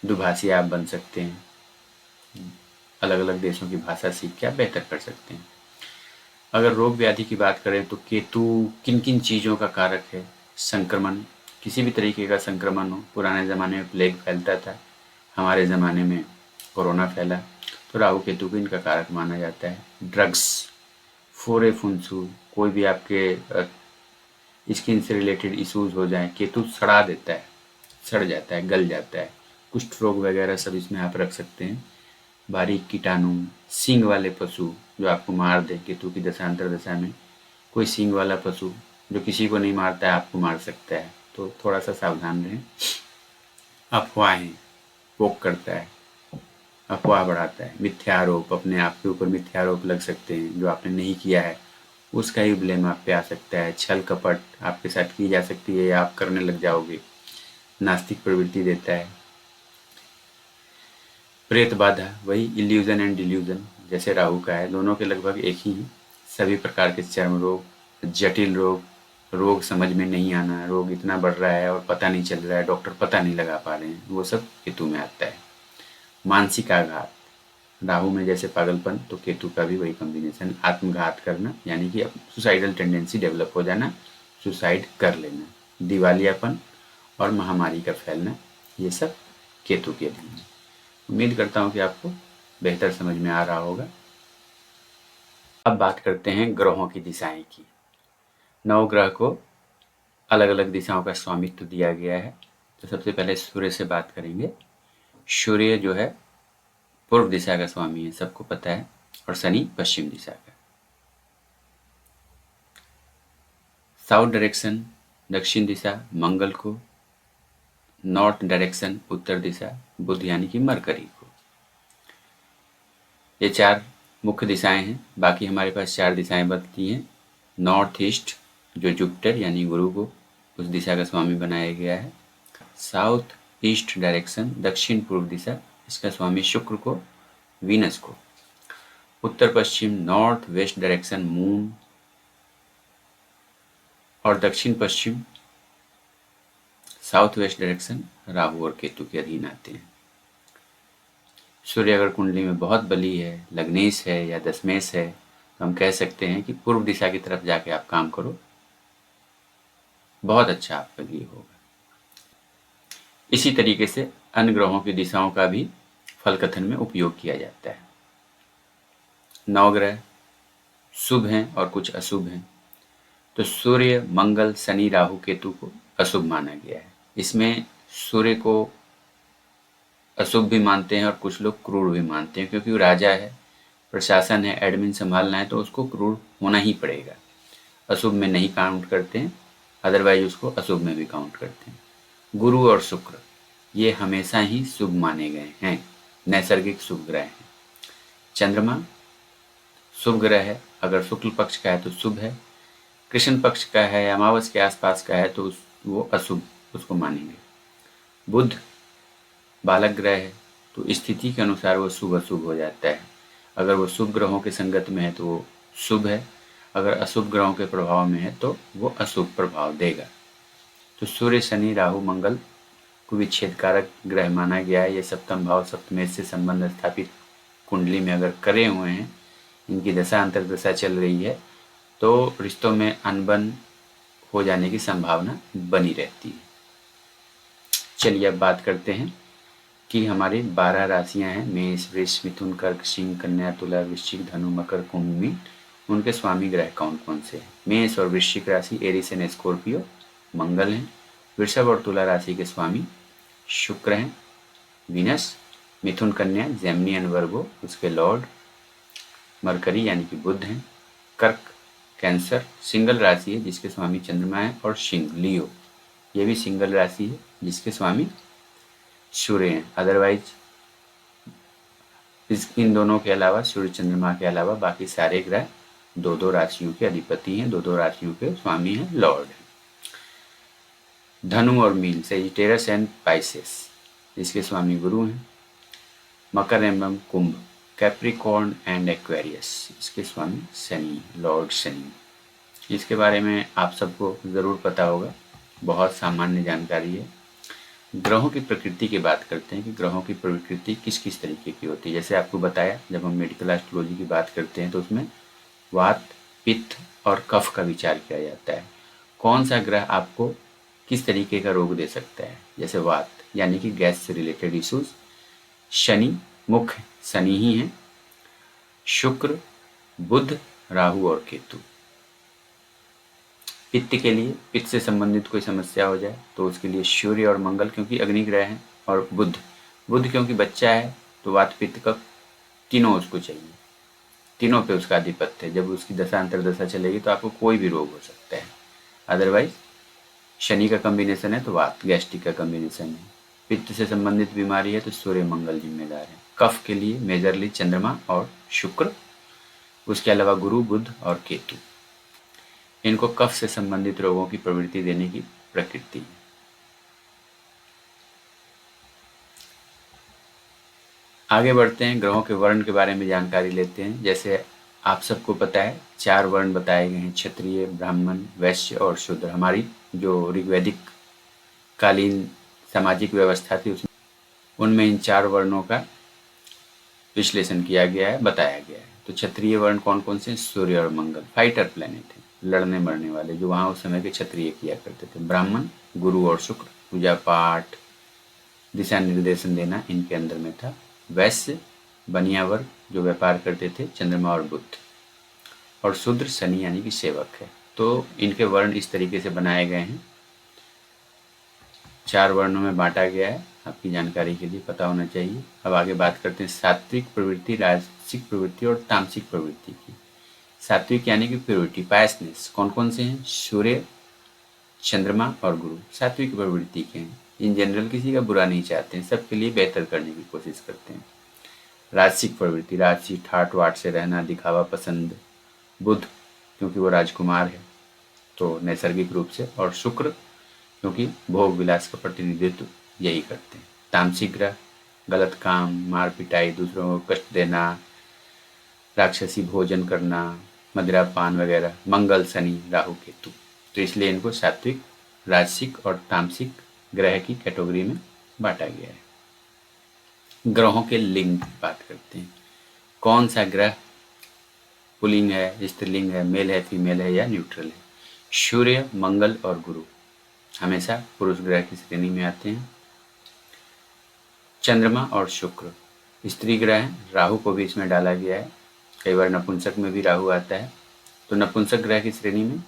Speaker 1: दुभाषी आप बन सकते हैं, अलग अलग देशों की भाषा सीख के आप बेहतर कर सकते हैं। अगर रोग व्याधि की बात करें तो केतु किन किन चीज़ों का कारक है। संक्रमण, किसी भी तरीके का संक्रमण हो, पुराने ज़माने में प्लेग फैलता था, हमारे ज़माने में कोरोना फैला, तो राहु केतु को इनका कारक माना जाता है। ड्रग्स, फोरे फुंसू, कोई भी आपके स्किन से रिलेटेड इश्यूज हो जाए, केतु सड़ा देता है, सड़ जाता है, गल जाता है। कुष्ठ रोग वगैरह सब इसमें आप रख सकते हैं। बारीक कीटाणु, सींग वाले पशु जो आपको मार दे, केतु की दशांतर दशा में कोई सींग वाला पशु जो किसी को नहीं मारता है आपको मार सकता है, तो थोड़ा सा सावधान रहें। अफवाहें, पोक करता है, अफवाह बढ़ाता है। मिथ्यारोप, अपने आप के ऊपर मिथ्यारोप लग सकते हैं, जो आपने नहीं किया है उसका ही ब्लेम आप पे आ सकता है। छल कपट आपके साथ की जा सकती है या आप करने लग जाओगे। नास्तिक प्रवृत्ति देता है। प्रेत बाधा वही इल्यूजन एंड डिल्यूजन जैसे राहु का है, दोनों के लगभग एक ही हैं। सभी प्रकार के चर्म रोग, जटिल रोग, रोग समझ में नहीं आना, रोग इतना बढ़ रहा है और पता नहीं चल रहा है, डॉक्टर पता नहीं लगा पा रहे हैं, वो सब केतु में आता है। मानसिक आघात, राहु में जैसे पागलपन तो केतु का भी वही कॉम्बिनेशन, आत्मघात करना यानी कि सुसाइडल टेंडेंसी डेवलप हो जाना, सुसाइड कर लेना, दिवालियापन और महामारी का फैलना, ये सब केतु के अधीन है। उम्मीद करता हूँ कि आपको बेहतर समझ में आ रहा होगा। अब बात करते हैं ग्रहों की दिशाएं की। नवग्रह को अलग अलग दिशाओं का स्वामित्व दिया गया है। तो सबसे पहले सूर्य से बात करेंगे। सूर्य जो है पूर्व दिशा का स्वामी है, सबको पता है, और शनि पश्चिम दिशा का। साउथ डायरेक्शन दक्षिण दिशा मंगल को, नॉर्थ डायरेक्शन उत्तर दिशा बुध यानी कि मरकरी को। ये 4 मुख्य दिशाएं हैं। बाकी हमारे पास 4 दिशाएं बचती हैं। नॉर्थ ईस्ट जो जुपिटर यानी गुरु को उस दिशा का स्वामी बनाया गया है। साउथ ईस्ट डायरेक्शन दक्षिण पूर्व दिशा, इसका स्वामी शुक्र को, वीनस को। उत्तर पश्चिम नॉर्थ वेस्ट डायरेक्शन मून, और दक्षिण पश्चिम साउथ वेस्ट डायरेक्शन राहु और केतु के अधीन आते हैं। सूर्य अगर कुंडली में बहुत बली है, लग्नेश है या दशमेश है, तो हम कह सकते हैं कि पूर्व दिशा की तरफ जाके आप काम करो, बहुत अच्छा आपके लिए होगा। इसी तरीके से अन्य ग्रहों की दिशाओं का भी फल कथन में उपयोग किया जाता है। 9 ग्रह शुभ हैं और कुछ अशुभ हैं। तो सूर्य मंगल शनि राहु केतु को अशुभ माना गया है। इसमें सूर्य को अशुभ भी मानते हैं और कुछ लोग क्रूर भी मानते हैं, क्योंकि वो राजा है, प्रशासन है, एडमिन संभालना है, तो उसको क्रूर होना ही पड़ेगा। अशुभ में नहीं काउंट करते हैं, अदरवाइज उसको अशुभ में भी काउंट करते हैं। गुरु और शुक्र ये हमेशा ही शुभ माने गए हैं, नैसर्गिक शुभ ग्रह हैं। चंद्रमा शुभ ग्रह है, अगर शुक्ल पक्ष का है तो शुभ है, कृष्ण पक्ष का है, अमावस के आसपास का है तो वो अशुभ उसको मानेंगे। बुध बालक ग्रह है, तो स्थिति के अनुसार वो शुभ अशुभ हो जाता है। अगर वो शुभ ग्रहों के संगत में है तो वो शुभ है, अगर अशुभ ग्रहों के प्रभाव में है तो वो अशुभ प्रभाव देगा। तो सूर्य शनि राहु मंगल को विच्छेदकारक ग्रह माना गया है। ये सप्तम भाव सप्तमेश से संबंध स्थापित कुंडली में अगर करे हुए हैं, इनकी दशा अंतर्दशा चल रही है, तो रिश्तों में अनबन हो जाने की संभावना बनी रहती है। चलिए अब बात करते हैं कि हमारी 12 राशियां हैं, मेष वृष मिथुन कर्क सिंह कन्या तुला वृश्चिक धनु मकर कुंभ मीन, उनके स्वामी ग्रह कौन कौन से हैं। मेष और वृश्चिक राशि एरिस एंड स्कॉर्पियो मंगल हैं। वृषभ और तुला राशि के स्वामी शुक्र हैं, वीनस। मिथुन कन्या जेमिनी एंड वर्गो उसके लॉर्ड मरकरी यानी कि बुध हैं। कर्क कैंसर सिंगल राशि है जिसके स्वामी चंद्रमा है, और सिंह लियो ये भी सिंगल राशि है जिसके स्वामी सूर्य हैं। अदरवाइज इन दोनों के अलावा सूर्य चंद्रमा के अलावा बाकी सारे ग्रह 2-2 राशियों के अधिपति हैं, 2-2 राशियों के स्वामी हैं, लॉर्ड हैं। धनु और मीन सेजिटेरस एंड पाइसेस इसके स्वामी गुरु हैं। मकर एवं कुंभ कैप्रिकॉर्न एंड एक्वेरियस इसके स्वामी शनि, लॉर्ड शनि। इसके बारे में आप सबको ज़रूर पता होगा, बहुत सामान्य जानकारी है। ग्रहों की प्रकृति की बात करते हैं कि ग्रहों की प्रकृति किस किस तरीके की होती है। जैसे आपको बताया, जब हम मेडिकल एस्ट्रोलॉजी की बात करते हैं तो उसमें वात पित्त और कफ का विचार किया जाता है। कौन सा ग्रह आपको किस तरीके का रोग दे सकता है। जैसे वात यानी कि गैस से रिलेटेड इश्यूज, शनि मुख्य शनि ही हैं, शुक्र बुध राहु और केतु। पित्त के लिए पित्त से संबंधित कोई समस्या हो जाए तो उसके लिए सूर्य और मंगल क्योंकि अग्नि ग्रह हैं, और बुध क्योंकि बच्चा है तो वात पित्त कफ तीनों उसको चाहिए, तीनों पे उसका आधिपत्य है। जब उसकी दशा अंतर्दशा चलेगी तो आपको कोई भी रोग हो सकता है। अदरवाइज शनि का कॉम्बिनेशन है तो वात गैस्ट्रिक का कॉम्बिनेशन है। पित्त से संबंधित बीमारी है तो सूर्य मंगल जिम्मेदार है। कफ के लिए मेजरली चंद्रमा और शुक्र, उसके अलावा गुरु बुध और केतु। इनको कफ से संबंधित रोगों की प्रवृत्ति देने की प्रकृति है। आगे बढ़ते हैं, ग्रहों के वर्ण के बारे में जानकारी लेते हैं। जैसे आप सबको पता है 4 वर्ण बताए गए हैं, क्षत्रिय, ब्राह्मण, वैश्य और शूद्र। हमारी जो ऋग्वैदिक कालीन सामाजिक व्यवस्था थी उसमें उनमें इन 4 वर्णों का विश्लेषण किया गया है, बताया गया है। तो क्षत्रिय वर्ण कौन कौन से? सूर्य और मंगल, फाइटर प्लेनेट है, लड़ने मरने वाले, जो वहाँ उस समय के क्षत्रिय किया करते थे। ब्राह्मण गुरु और शुक्र, पूजा पाठ, दिशा निर्देशन देना इनके अंदर में था। वैश्य बनिया वर्ग, जो व्यापार करते थे, चंद्रमा और बुध। और शूद्र शनि यानी कि सेवक है। तो इनके वर्ण इस तरीके से बनाए गए हैं, 4 वर्णों में बांटा गया है, आपकी जानकारी के लिए पता होना चाहिए। अब आगे बात करते हैं सात्विक प्रवृत्ति, राजसिक प्रवृत्ति और तामसिक प्रवृत्ति की। सात्विक यानी कि प्योरिटी, पायसनेस, कौन कौन से हैं? सूर्य, चंद्रमा और गुरु सात्विक प्रवृत्ति के हैं। इन जनरल किसी का बुरा नहीं चाहते हैं, सबके लिए बेहतर करने की कोशिश करते हैं। राजसिक प्रवृत्ति, राजसी, ठाट वाट से रहना, दिखावा पसंद। बुध क्योंकि वो राजकुमार है तो नैसर्गिक रूप से, और शुक्र क्योंकि भोग विलास का प्रतिनिधित्व यही करते हैं। तामसिक ग्रह, गलत काम, मार पिटाई, दूसरों को कष्ट देना, राक्षसी भोजन करना, मदिरा पान वगैरह। मंगल, शनि, राहु, केतु। तो इसलिए इनको सात्विक, राजसिक और तामसिक ग्रह की कैटेगरी में बांटा गया है। ग्रहों के लिंग की बात करते हैं। कौन सा ग्रह पुल्लिंग है, स्त्रीलिंग है, मेल है, फीमेल है या न्यूट्रल है? सूर्य, मंगल और गुरु हमेशा पुरुष ग्रह की श्रेणी में आते हैं। चंद्रमा और शुक्र स्त्री ग्रह हैं, राहु को भी इसमें डाला गया है, कई बार नपुंसक में भी राहु आता है। तो नपुंसक ग्रह की श्रेणी में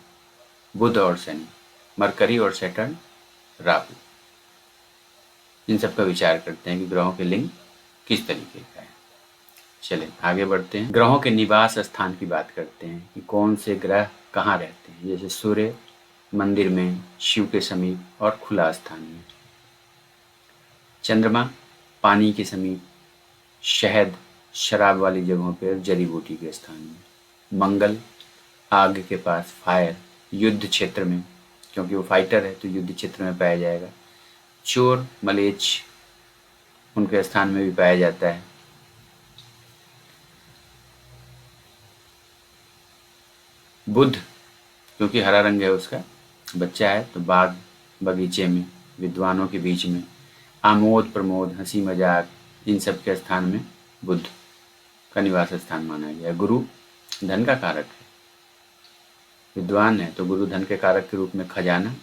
Speaker 1: बुध और शनि, मरकरी और सैटर्न, राहु। इन सब का विचार करते हैं कि ग्रहों के लिंग किस तरीके का है। चलें आगे बढ़ते हैं, ग्रहों के निवास स्थान की बात करते हैं कि कौन से ग्रह कहाँ रहते हैं। जैसे सूर्य मंदिर में, शिव के समीप और खुला स्थान में। चंद्रमा पानी के समीप, शहद, शराब वाली जगहों पर, जड़ी बूटी के स्थान में। मंगल आग के पास, फायर, युद्ध क्षेत्र में, क्योंकि वो फाइटर है तो युद्ध क्षेत्र में पाया जाएगा। चोर, मलेच्छ उनके स्थान में भी पाया जाता है। बुध क्योंकि हरा रंग है उसका, बच्चा है तो बाग बगीचे में, विद्वानों के बीच में, आमोद प्रमोद, हंसी मजाक, इन सब के स्थान में बुध का निवास स्थान माना गया। गुरु धन का कारक है, विद्वान है तो गुरु धन के कारक के रूप में खजाना,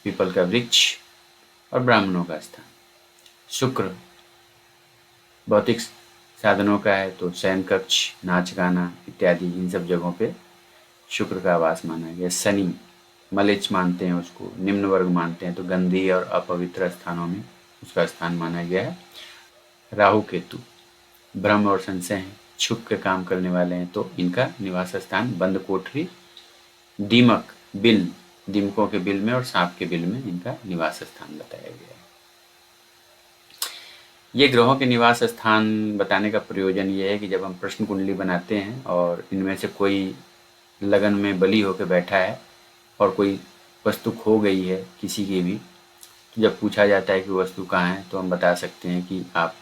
Speaker 1: पीपल का वृक्ष और ब्राह्मणों का स्थान। शुक्र भौतिक साधनों का है तो शयन कक्ष, नाच गाना इत्यादि, इन सब जगहों पे शुक्र का आवास माना गया। शनि मलेच्छ मानते हैं उसको, निम्न वर्ग मानते हैं तो गंदी और अपवित्र स्थानों में उसका स्थान माना गया है। राहु केतु ब्रह्म और संशय हैं, छुप के काम करने वाले हैं तो इनका निवास स्थान बंद कोठरी, दीमक बिल, दीमकों के बिल में और सांप के बिल में इनका निवास स्थान बताया गया है। ये ग्रहों के निवास स्थान बताने का प्रयोजन ये है कि जब हम प्रश्न कुंडली बनाते हैं और इनमें से कोई लगन में बली होकर बैठा है और कोई वस्तु खो गई है किसी की भी, तो जब पूछा जाता है कि वस्तु कहाँ है तो हम बता सकते हैं कि आप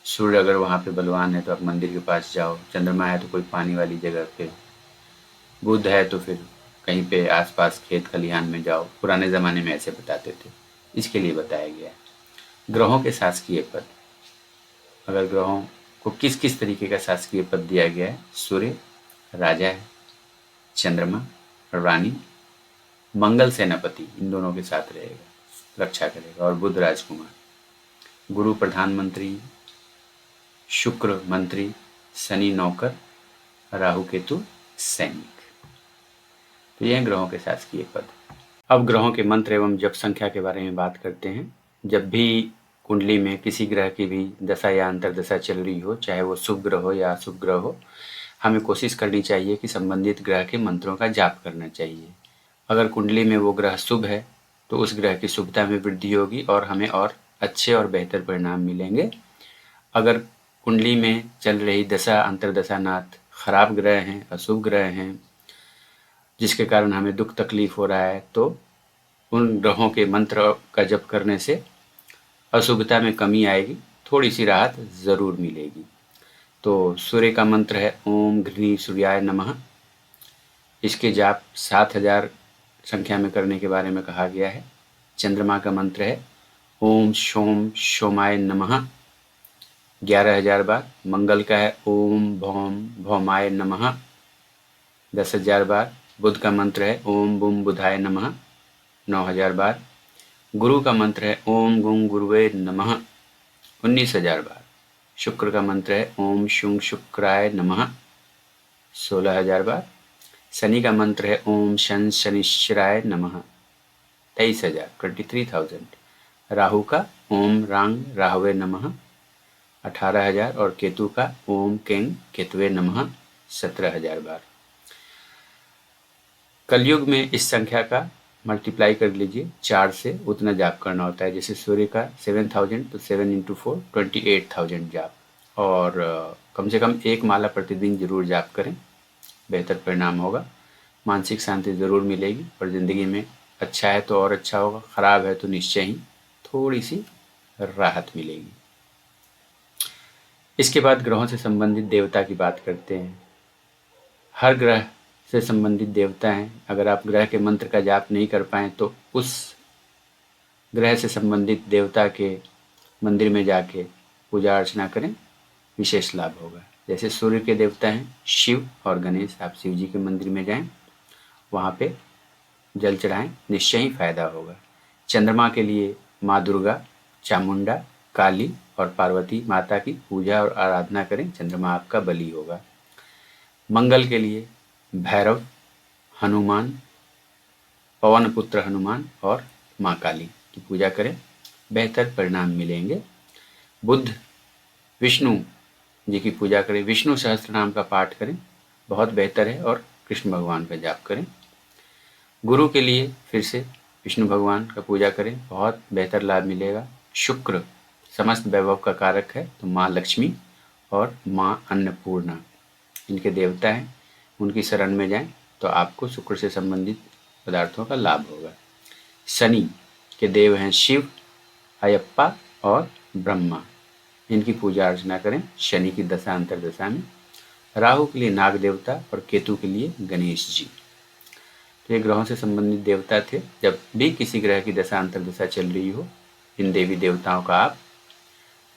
Speaker 1: सूर्य अगर वहाँ पे बलवान है तो आप मंदिर के पास जाओ, चंद्रमा है तो कोई पानी वाली जगह पे, बुध है तो फिर कहीं पे आसपास खेत खलिहान में जाओ। पुराने ज़माने में ऐसे बताते थे, इसके लिए बताया गया है। ग्रहों के शासकीय पद, अगर ग्रहों को किस किस तरीके का शासकीय पद दिया गया है। सूर्य राजा है, चंद्रमा रानी, मंगल सेनापति, इन दोनों के साथ रहेगा, रक्षा करेगा, और बुध राजकुमार, गुरु प्रधानमंत्री, शुक्र मंत्री, शनि नौकर, राहु केतु सैनिक। तो यह ग्रहों के शासकीय पद। अब ग्रहों के मंत्र एवं जप संख्या के बारे में बात करते हैं। जब भी कुंडली में किसी ग्रह की भी दशा या अंतर्दशा चल रही हो, चाहे वो शुभ ग्रह हो या अशुभ ग्रह हो, हमें कोशिश करनी चाहिए कि संबंधित ग्रह के मंत्रों का जाप करना चाहिए। अगर कुंडली में वो ग्रह शुभ है तो उस ग्रह की शुभता में वृद्धि होगी और हमें और अच्छे और बेहतर परिणाम मिलेंगे। अगर कुंडली में चल रही दशा अंतर्दशा नाथ खराब ग्रह हैं, अशुभ ग्रह हैं, जिसके कारण हमें दुख तकलीफ हो रहा है, तो उन ग्रहों के मंत्र का जप करने से अशुभता में कमी आएगी, थोड़ी सी राहत ज़रूर मिलेगी। तो सूर्य का मंत्र है ओम घृणी सूर्याय नमः। इसके जाप 7000 संख्या में करने के बारे में कहा गया है। चंद्रमा का मंत्र है ओम शोम शोमाय नमः 11,000 बार। मंगल का है ओम भौम भौमाय नमः 10,000 बार। बुध का मंत्र है ओम बुम बुधाय नमः 9,000 बार। गुरु का मंत्र है ओम गुं गुरुवे नमः 19,000 बार। शुक्र का मंत्र है ओम शुंग शुक्राय नमः 16,000 बार। शनि का मंत्र है ओम शन शनिश्चराय नमः 23,000 23,000। राहु का ओम रांग राहवे नमः 18,000 और केतु का ओम केंग केतवे नमः 17,000 बार। कलयुग में इस संख्या का मल्टीप्लाई कर लीजिए 4 से, उतना जाप करना होता है। जैसे सूर्य का 7,000 तो 7 इंटू 4 28,000 जाप। और कम से कम एक माला प्रतिदिन जरूर जाप करें, बेहतर परिणाम होगा। मानसिक शांति ज़रूर मिलेगी और ज़िंदगी में अच्छा है तो और अच्छा होगा, ख़राब है तो निश्चय ही थोड़ी सी राहत मिलेगी। इसके बाद ग्रहों से संबंधित देवता की बात करते हैं। हर ग्रह से संबंधित देवता हैं। अगर आप ग्रह के मंत्र का जाप नहीं कर पाएँ तो उस ग्रह से संबंधित देवता के मंदिर में जाके पूजा अर्चना करें, विशेष लाभ होगा। जैसे सूर्य के देवता हैं शिव और गणेश, आप शिव जी के मंदिर में जाएं, वहाँ पे जल चढ़ाएं, निश्चय ही फायदा होगा। चंद्रमा के लिए माँ दुर्गा, चामुंडा, काली और पार्वती माता की पूजा और आराधना करें, चंद्रमा आपका बली होगा। मंगल के लिए भैरव, हनुमान, पवन पुत्र हनुमान और माँ काली की पूजा करें, बेहतर परिणाम मिलेंगे। बुध, विष्णु जी की पूजा करें, विष्णु सहस्त्र नाम का पाठ करें, बहुत बेहतर है, और कृष्ण भगवान का जाप करें। गुरु के लिए फिर से विष्णु भगवान का पूजा करें, बहुत बेहतर लाभ मिलेगा। शुक्र समस्त वैभव का कारक है, तो माँ लक्ष्मी और माँ अन्नपूर्णा इनके देवता हैं, उनकी शरण में जाएं तो आपको शुक्र से संबंधित पदार्थों का लाभ होगा। शनि के देव हैं शिव, अयप्पा और ब्रह्मा, इनकी पूजा अर्चना करें शनि की दशा अंतरदशा में। राहु के लिए नाग देवता और केतु के लिए गणेश जी। तो ये ग्रहों से संबंधित देवता थे। जब भी किसी ग्रह की दशा अंतरदशा चल रही हो, इन देवी देवताओं का आप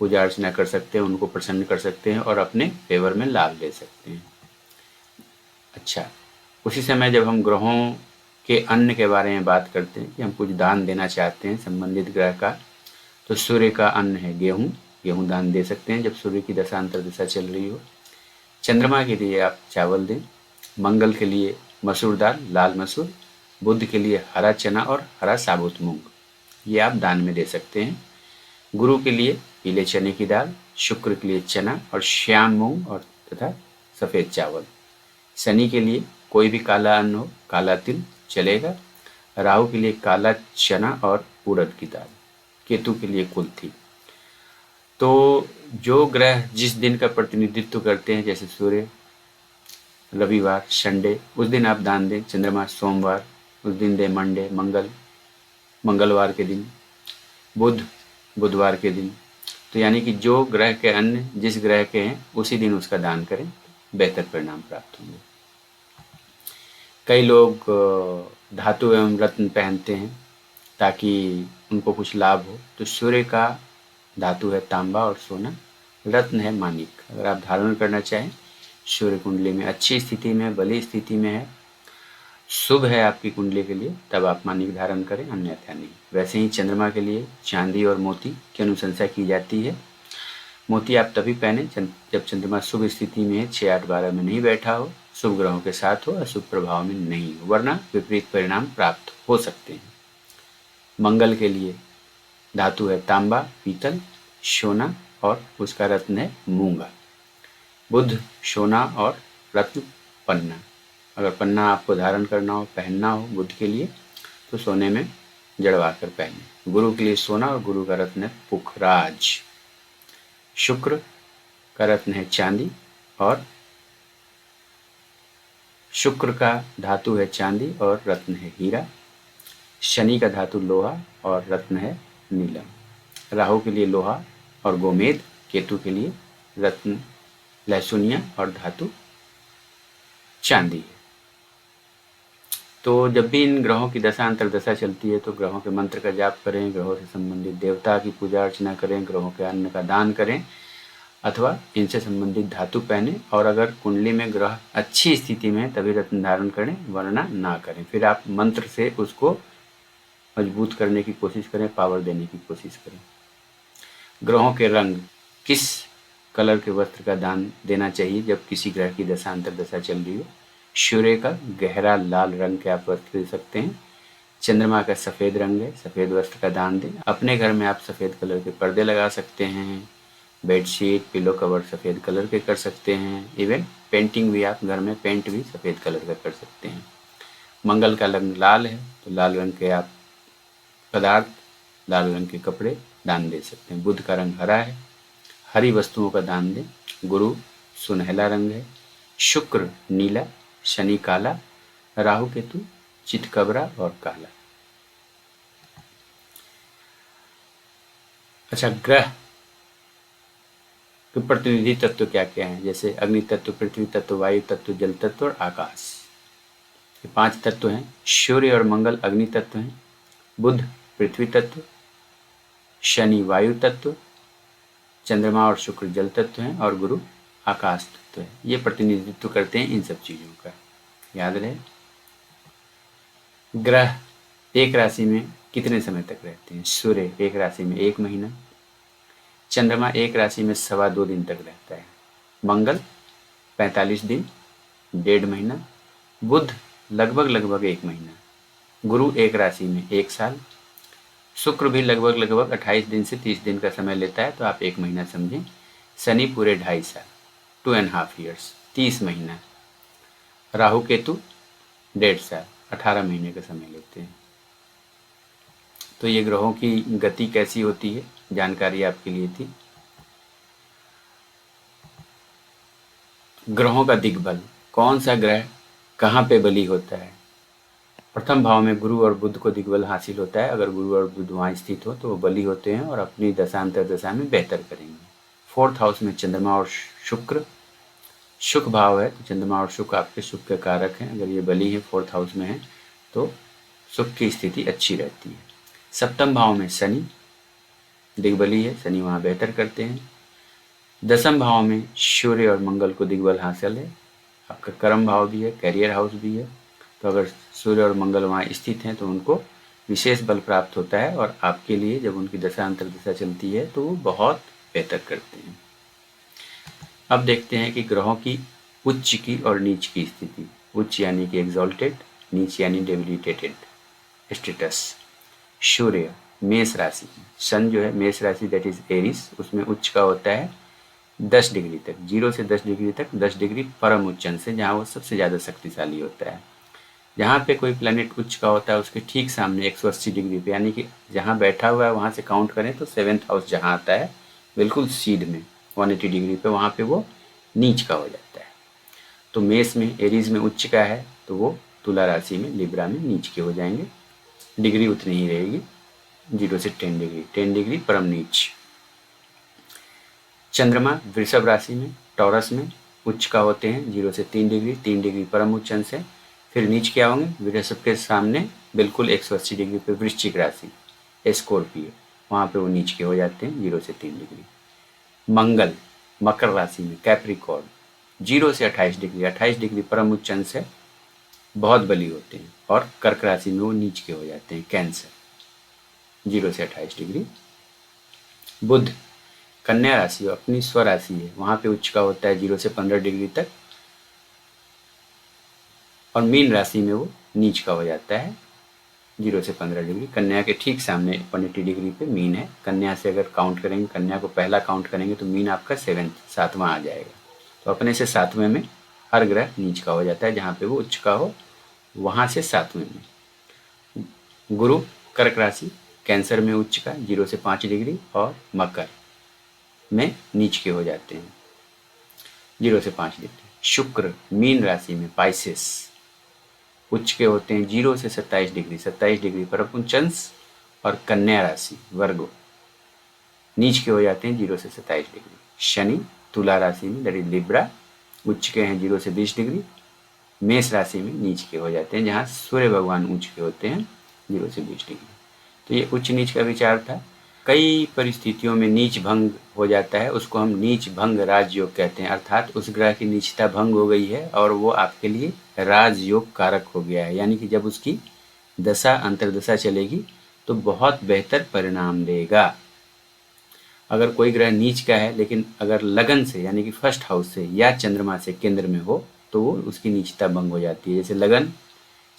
Speaker 1: पूजा अर्चना कर सकते हैं, उनको प्रसन्न कर सकते हैं और अपने फेवर में लाभ ले सकते हैं। अच्छा, उसी समय जब हम ग्रहों के अन्न के बारे में बात करते हैं कि हम कुछ दान देना चाहते हैं संबंधित ग्रह का, तो सूर्य का अन्न है गेहूँ, गेहूँ दान दे सकते हैं जब सूर्य की दशा अंतरदशा चल रही हो। चंद्रमा के लिए आप चावल दें। मंगल के लिए मसूर दाल, लाल मसूर। बुध के लिए हरा चना और हरा साबुत मूंग, ये आप दान में दे सकते हैं। गुरु के लिए पीले चने की दाल। शुक्र के लिए चना और श्याम मूंग और तथा सफ़ेद चावल। शनि के लिए कोई भी काला अन्न हो, काला तिल चलेगा। राहु के लिए काला चना और उड़द की दाल। केतु के लिए कुल्थी। तो जो ग्रह जिस दिन का प्रतिनिधित्व करते हैं, जैसे सूर्य रविवार संडे, उस दिन आप दान दें। चंद्रमा सोमवार, उस दिन दें मंडे, मंगलवार के दिन। बुध बुधवार के दिन। तो यानी कि जो ग्रह के अन्न जिस ग्रह के हैं उसी दिन उसका दान करें, बेहतर परिणाम प्राप्त होंगे। कई लोग धातु एवं रत्न पहनते हैं ताकि उनको कुछ लाभ हो, तो सूर्य का धातु है तांबा और सोना, रत्न है मानिक। अगर आप धारण करना चाहें, सूर्य कुंडली में अच्छी स्थिति में, बली स्थिति में है, शुभ है आपकी कुंडली के लिए, तब आप मानिक धारण करें, अन्यथा नहीं। वैसे ही चंद्रमा के लिए चांदी और मोती की अनुशंसा की जाती है। मोती आप तभी पहने जब चंद्रमा शुभ स्थिति में है, 6, 8, 12 में नहीं बैठा हो, शुभ ग्रहों के साथ हो, अशुभ प्रभाव में नहीं हो, वरना विपरीत परिणाम प्राप्त हो सकते हैं। मंगल के लिए धातु है तांबा, पीतल, सोना और उसका रत्न है मूंगा। बुध सोना और रत्न पन्ना। अगर पन्ना आपको धारण करना हो, पहनना हो बुध के लिए, तो सोने में जड़वा कर पहने। गुरु के लिए सोना और गुरु का रत्न है पुखराज। शुक्र का रत्न है चांदी और शुक्र का धातु है चांदी और रत्न है हीरा। शनि का धातु लोहा और रत्न है नीलम। राहु के लिए लोहा और गोमेद, केतु के लिए रत्न लहसुनिया और धातु चांदी है। तो जब भी इन ग्रहों की दशा अंतर्दशा चलती है तो ग्रहों के मंत्र का जाप करें, ग्रहों से संबंधित देवता की पूजा अर्चना करें, ग्रहों के अन्न का दान करें अथवा इनसे संबंधित धातु पहने, और अगर कुंडली में ग्रह अच्छी स्थिति में तभी रत्न धारण करें, वरना ना करें। फिर आप मंत्र से उसको मजबूत करने की कोशिश करें, पावर देने की कोशिश करें। ग्रहों के रंग, किस कलर के वस्त्र का दान देना चाहिए जब किसी ग्रह की दशा अंतर्दशा चल रही हो? सूर्य का गहरा लाल रंग के आप वस्त्र दे सकते हैं। चंद्रमा का सफ़ेद रंग है, सफ़ेद वस्त्र का दान दें। अपने घर में आप सफ़ेद कलर के पर्दे लगा सकते हैं, बेडशीट पिलो कवर सफ़ेद कलर के कर सकते हैं। इवन पेंटिंग भी, आप घर में पेंट भी सफ़ेद कलर का कर सकते हैं। मंगल का रंग लाल है तो लाल रंग के आप पदार्थ, लाल रंग के कपड़े दान दे सकते हैं। बुध का रंग हरा है, हरी वस्तुओं का दान दें। गुरु सुनहला रंग है, शुक्र नीला, शनि काला, राहु केतु चितकबरा और काला। अच्छा, ग्रह के प्रतिनिधि तत्व क्या क्या हैं? जैसे अग्नि तत्व, पृथ्वी तत्व, वायु तत्व, जल तत्व और आकाश। ये 5 तत्व हैं। सूर्य और मंगल अग्नि तत्व हैं, बुध पृथ्वी तत्व, शनि वायु तत्व, चंद्रमा और शुक्र जल तत्व हैं और गुरु आकाश तत्व है। ये प्रतिनिधित्व करते हैं इन सब चीज़ों का, याद रहे। ग्रह एक राशि में कितने समय तक रहते हैं? सूर्य एक राशि में 1 महीना, चंद्रमा एक राशि में 2.25 दिन तक रहता है, मंगल 45 दिन 1.5 महीना, बुध लगभग 1 महीना, गुरु एक राशि में 1 साल, शुक्र भी लगभग 28 दिन से 30 दिन का समय लेता है तो आप 1 महीना समझें, शनि पूरे 2.5 साल 2.5 years 30 महीना, राहु केतु 1.5 साल 18 महीने का समय लेते हैं। तो ये ग्रहों की गति कैसी होती है, जानकारी आपके लिए थी। ग्रहों का दिग्बल, कौन सा ग्रह कहाँ पे बली होता है? प्रथम भाव में गुरु और बुध को दिग्बल हासिल होता है। अगर गुरु और बुध वहाँ स्थित हो तो वो बली होते हैं और अपनी दशांतर दशा में बेहतर करेंगे। 4th हाउस में चंद्रमा और शुक्र, सुख भाव है तो चंद्रमा और शुक्र आपके सुख के कारक हैं। अगर ये बली है 4th हाउस में है तो सुख की स्थिति अच्छी रहती है। 7th भाव में शनि दिग्बली है, शनि वहाँ बेहतर करते हैं। 10th भाव में सूर्य और मंगल को दिग्बल हासिल है, आपका कर्म भाव भी है, कैरियर हाउस भी है। तो अगर सूर्य और मंगल वहाँ स्थित हैं तो उनको विशेष बल प्राप्त होता है और आपके लिए जब उनकी दशा अंतर्दशा चलती है तो वो बहुत बेहतर करते हैं। अब देखते हैं कि ग्रहों की उच्च की और नीच की स्थिति। उच्च यानी कि एग्जॉल्टेड, नीच यानी डेबिलिटेटेड स्टेटस। सूर्य मेष राशि, सन जो है मेष राशि दैट इज एरिस, उसमें उच्च का होता है 10 डिग्री तक, 0 से 10 डिग्री तक, 10 डिग्री परम उच्च अंश से, जहाँ वो सबसे ज़्यादा शक्तिशाली होता है। जहाँ पे कोई प्लैनेट उच्च का होता है उसके ठीक सामने 180 डिग्री पे, यानी कि जहाँ बैठा हुआ है वहाँ से काउंट करें तो 7th हाउस जहाँ आता है बिल्कुल सीध में 180 डिग्री पे, वहाँ पे वो नीच का हो जाता है। तो मेष में एरीज में उच्च का है तो वो तुला राशि में लिब्रा में नीच के हो जाएंगे, डिग्री उतनी ही रहेगी 0 से 10 डिग्री, 10 डिग्री परम नीच। चंद्रमा वृषभ राशि में टॉरस में उच्च का होते हैं 0 से 3 डिग्री, 3 डिग्री परम उच्च अंश है। फिर नीच क्या होंगे वृषभ के सामने बिल्कुल 180 डिग्री पे वृश्चिक राशि स्कॉर्पियो, वहाँ पे वो नीच के हो जाते हैं 0 से 3 डिग्री। मंगल मकर राशि में कैप्रिकॉर्न 0 से 28 डिग्री, 28 डिग्री परम उच्च अंश है, बहुत बली होते हैं। और कर्क राशि में वो नीच के हो जाते हैं कैंसर 0 से 28 डिग्री। बुध कन्या राशि अपनी स्वराशि है, वहाँ पे उच्च का होता है 0 से 15 डिग्री तक, और मीन राशि में वो नीच का हो जाता है 0 से 15 डिग्री। कन्या के ठीक सामने 180 डिग्री पे मीन है। कन्या से अगर काउंट करेंगे, कन्या को पहला काउंट करेंगे तो मीन आपका 7वां आ जाएगा। तो अपने से 7वें में हर ग्रह नीच का हो जाता है, जहाँ पे वो उच्च का हो वहाँ से 7वें में। गुरु कर्क राशि कैंसर में उच्च का 0 से 5 डिग्री और मकर में नीच के हो जाते हैं 0 से 5 डिग्री। शुक्र मीन राशि में पाइसेस उच्च के होते हैं 0 से 27 डिग्री, 27 डिग्री पर अपउंचंश। और कन्या राशि वर्गो नीच के हो जाते हैं 0 से 27 डिग्री। शनि तुला राशि में दैट इज लिब्रा उच्च के हैं 0 से 20 डिग्री। मेष राशि में नीच के हो जाते हैं जहाँ सूर्य भगवान उच्च के होते हैं 0 से 20 डिग्री। तो ये उच्च नीच का विचार था। कई परिस्थितियों में नीच भंग हो जाता है, उसको हम नीच भंग राजयोग कहते हैं, अर्थात उस ग्रह की नीचता भंग हो गई है और वो आपके लिए राजयोग कारक हो गया है, यानी कि जब उसकी दशा अंतर्दशा चलेगी तो बहुत बेहतर परिणाम देगा। अगर कोई ग्रह नीच का है लेकिन अगर लगन से यानी कि फर्स्ट हाउस से या चंद्रमा से केंद्र में हो तो वो उसकी नीचता भंग हो जाती है। जैसे लगन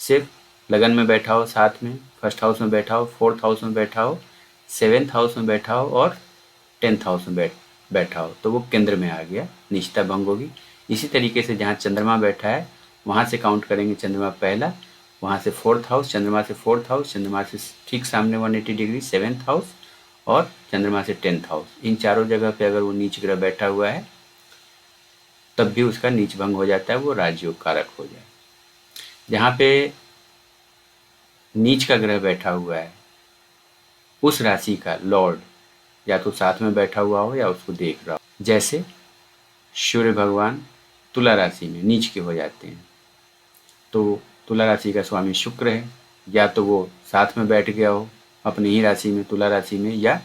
Speaker 1: सिर्फ लगन में बैठा हो, साथ में फर्स्ट हाउस में बैठा हो, फोर्थ हाउस में बैठा हो, सेवेंथ हाउस में बैठा हो और टेंथ हाउस में बैठा हो तो वो केंद्र में आ गया, नीचता भंग होगी। इसी तरीके से जहाँ चंद्रमा बैठा है वहाँ से काउंट करेंगे, चंद्रमा पहला, वहाँ से फोर्थ हाउस, चंद्रमा से फोर्थ हाउस, चंद्रमा से ठीक सामने 180 डिग्री सेवेंथ हाउस और चंद्रमा से टेंथ हाउस। इन चारों जगह पे अगर वो नीच ग्रह बैठा हुआ है तब भी उसका नीच भंग हो जाता है, वो राजयोग कारक हो जाए। जहाँ पे नीच का ग्रह बैठा हुआ है उस राशि का लॉर्ड या तो साथ में बैठा हुआ हो या उसको देख रहा हो। जैसे सूर्य भगवान तुला राशि में नीच के हो जाते हैं तो तुला राशि का स्वामी शुक्र है, या तो वो साथ में बैठ गया हो अपनी ही राशि में तुला राशि में, या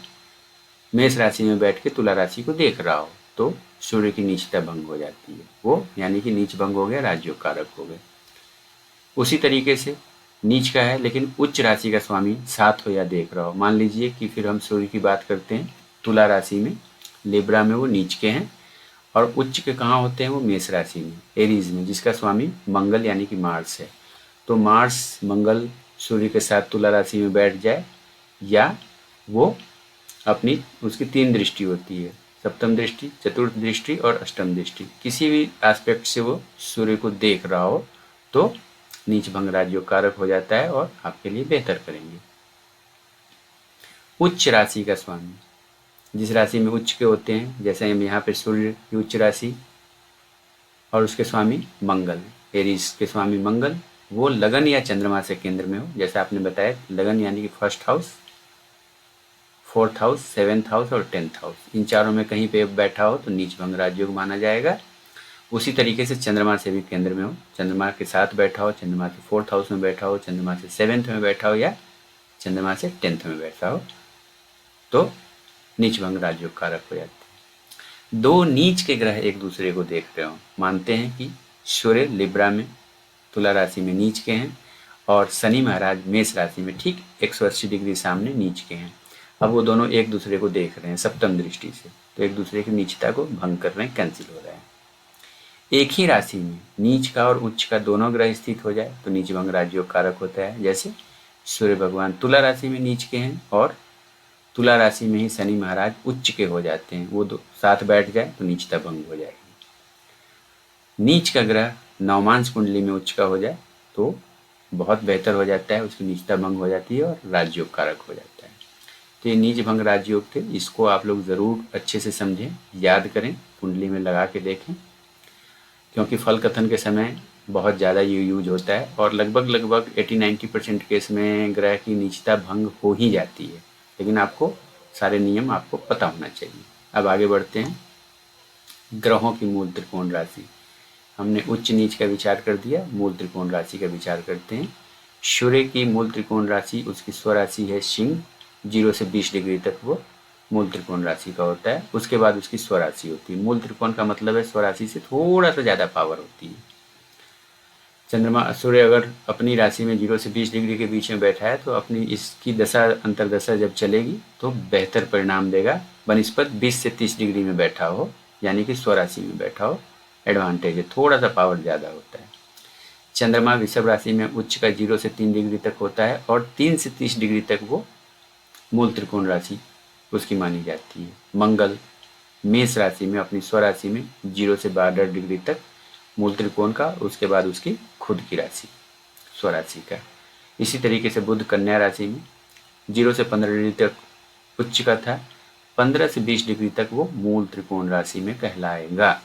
Speaker 1: मेष राशि में बैठ के तुला राशि को देख रहा हो तो सूर्य की नीचता भंग हो जाती है, वो यानी कि नीच भंग हो गया, राजयोग कारक हो गए। उसी तरीके से नीच का है लेकिन उच्च राशि का स्वामी साथ हो या देख रहा हो। मान लीजिए कि फिर हम सूर्य की बात करते हैं, तुला राशि में लिब्रा में वो नीच के हैं और उच्च के कहाँ होते हैं, वो मेष राशि में एरीज में, जिसका स्वामी मंगल यानी कि मार्स है। तो मार्स मंगल सूर्य के साथ तुला राशि में बैठ जाए, या वो अपनी उसकी 3 दृष्टि होती है, सप्तम दृष्टि, चतुर्थ दृष्टि और अष्टम दृष्टि, किसी भी एस्पेक्ट से वो सूर्य को देख रहा हो तो नीच भंग राजयोग कारक हो जाता है और आपके लिए बेहतर करेंगे। उच्च राशि का स्वामी जिस राशि में उच्च के होते हैं, जैसे हम यहाँ पे सूर्य की उच्च राशि और उसके स्वामी मंगल, एरीज के स्वामी मंगल, वो लगन या चंद्रमा से केंद्र में हो। जैसे आपने बताया लगन यानी कि first house, fourth house, seventh house और टेंथ हाउस, इन चारों में कहीं पे बैठा हो तो नीच भंग राजयोग माना जाएगा। उसी तरीके से चंद्रमा से भी केंद्र में हो, चंद्रमा के साथ बैठा हो, चंद्रमा से फोर्थ हाउस में बैठा हो, चंद्रमा से सेवेंथ में बैठा हो या चंद्रमा से टेंथ में बैठा हो तो नीच भंग राजयोग कारक हो जाते हैं। दो नीच के ग्रह एक दूसरे को देख रहे हो, मानते हैं कि सूर्य लिब्रा में तुला राशि में नीच के हैं और शनि महाराज मेष राशि में ठीक 180 डिग्री सामने नीच के हैं। अब वो दोनों एक दूसरे को देख रहे हैं सप्तम दृष्टि से, तो एक दूसरे की नीचता को भंग कर रहे हैं, कैंसिल हो रहा है। एक ही राशि में नीच का और उच्च का दोनों ग्रह स्थित हो जाए तो नीच भंग राजयोग कारक होता है। जैसे सूर्य भगवान तुला राशि में नीच के हैं और तुला राशि में ही शनि महाराज उच्च के हो जाते हैं, वो दो साथ बैठ जाए तो नीचता भंग हो जाएगी। नीच का ग्रह नवमांश कुंडली में उच्च का हो जाए तो बहुत बेहतर हो जाता है, उसकी नीचता भंग हो जाती है और राजयोग कारक हो जाता है। तो ये नीच भंग राजयोग थे, इसको आप लोग ज़रूर अच्छे से समझें, याद करें, कुंडली में लगा के देखें, क्योंकि फल कथन के समय बहुत ज़्यादा ये यूज होता है और लगभग 80-90% केस में ग्रह की नीचता भंग हो ही जाती है, लेकिन आपको सारे नियम आपको पता होना चाहिए। अब आगे बढ़ते हैं। ग्रहों की मूल त्रिकोण राशि, हमने उच्च नीच का विचार कर दिया, मूल त्रिकोण राशि का विचार करते हैं। सूर्य की मूल त्रिकोण राशि उसकी स्वराशि है सिंह, 0 से 20 डिग्री तक वो मूल त्रिकोण राशि का होता है। उसके बाद उसकी स्वराशि होती है। मूल त्रिकोण का मतलब है स्वराशि से थोड़ा सा ज़्यादा पावर होती है। चंद्रमा सूर्य अगर अपनी राशि में 0 से 20 डिग्री के बीच में बैठा है तो अपनी इसकी दशा अंतर्दशा जब चलेगी तो बेहतर परिणाम देगा बनिस्पत 20 से 30 डिग्री में बैठा हो, यानी कि स्वराशि में बैठा हो, एडवांटेज है, थोड़ा सा पावर ज़्यादा होता है। चंद्रमा वृषभ राशि में उच्च का 0 से 3 डिग्री तक होता है और 3 से 30 डिग्री तक वो मूल त्रिकोण राशि उसकी मानी जाती है। मंगल मेष राशि में अपनी स्वराशि में 0 से 12 डिग्री तक मूल त्रिकोण का, उसके बाद उसकी खुद की राशि स्वराशि का। इसी तरीके से बुध कन्या राशि में 0 से 15 डिग्री तक उच्च का था, 15 से 20 डिग्री तक वो मूल त्रिकोण राशि में कहलाएगा।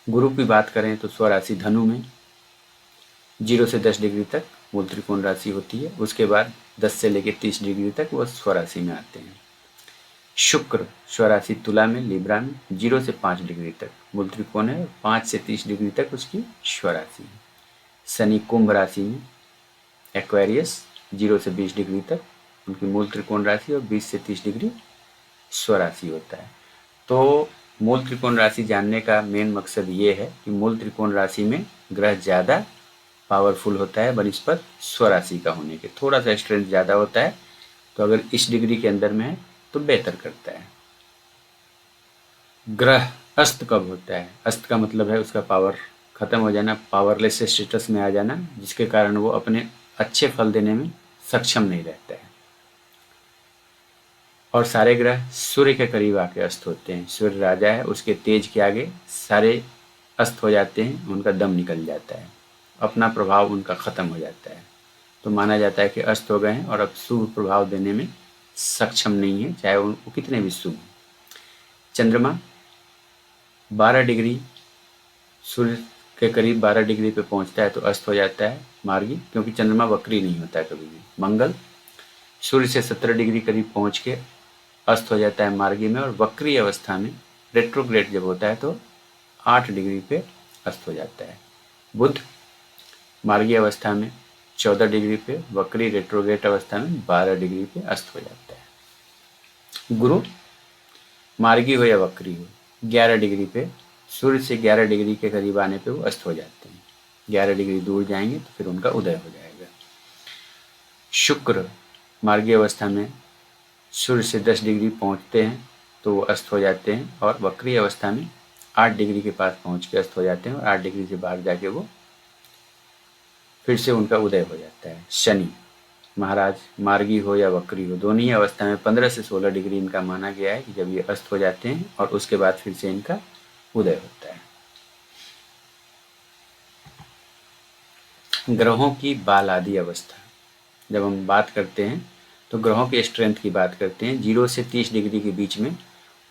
Speaker 1: गुरु की बात करें तो स्वराशि धनु में 0 से 10 डिग्री तक मूल त्रिकोण राशि होती है। उसके बाद 10 से लेकर 30 डिग्री तक वो स्वराशि में आते हैं। शुक्र स्वराशि तुला में लिब्रा में 0 से 5 डिग्री तक मूल त्रिकोण है, 5 से 30 डिग्री तक उसकी स्वराशि है। शनि कुंभ राशि में एक्वेरियस 0 से 20 डिग्री तक उनकी मूल त्रिकोण राशि और 20 से 30 डिग्री स्वराशि होता है। तो मूल त्रिकोण राशि जानने का मेन मकसद ये है कि मूल त्रिकोण राशि में ग्रह ज़्यादा पावरफुल होता है बनस्पत स्वराशि का होने के, थोड़ा सा स्ट्रेंथ ज़्यादा होता है। तो अगर इस डिग्री के अंदर में है तो बेहतर करता है। ग्रह अस्त कब होता है? अस्त का मतलब है उसका पावर खत्म हो जाना, पावरलेस स्टेटस में आ जाना, जिसके कारण वो अपने अच्छे फल देने में सक्षम नहीं रहता है। और सारे ग्रह सूर्य के करीब आके अस्त होते हैं। सूर्य राजा है, उसके तेज के आगे सारे अस्त हो जाते हैं, उनका दम निकल जाता है, अपना प्रभाव उनका खत्म हो जाता है। तो माना जाता है कि अस्त हो गए हैं और अब शुभ प्रभाव देने में सक्षम नहीं है, चाहे वो कितने भी शुभ। चंद्रमा 12 डिग्री सूर्य के करीब 12 डिग्री पे पहुंचता है तो अस्त हो जाता है मार्गी, क्योंकि चंद्रमा वक्री नहीं होता है कभी भी। मंगल सूर्य से 17 डिग्री करीब पहुंच के अस्त हो जाता है मार्गी में, और वक्री अवस्था में रेट्रोग्रेड जब होता है तो 8 डिग्री पे अस्त हो जाता है। बुध मार्गी अवस्था में 14 डिग्री पे, वक्री रेट्रोग्रेड अवस्था में 12 डिग्री पे अस्त हो जाता है। गुरु मार्गी हो या वक्री हो 11 डिग्री पे, सूर्य से 11 डिग्री के करीब आने पे वो अस्त हो जाते हैं। 11 डिग्री दूर जाएंगे तो फिर उनका उदय हो जाएगा। शुक्र मार्गी अवस्था में सूर्य से 10 डिग्री पहुंचते हैं तो वो अस्त हो जाते हैं, और वक्री अवस्था में 8 डिग्री के पास पहुंच के अस्त हो जाते हैं, और 8 डिग्री से बाहर जाके वो फिर से उनका उदय हो जाता है। शनि महाराज मार्गी हो या वक्री हो, दोनों ही अवस्था में 15 से 16 डिग्री इनका माना गया है कि जब ये अस्त हो जाते हैं और उसके बाद फिर से इनका उदय होता है। ग्रहों की बाल आदि अवस्था जब हम बात करते हैं तो ग्रहों के स्ट्रेंथ की बात करते हैं। 0 से 30 डिग्री के बीच में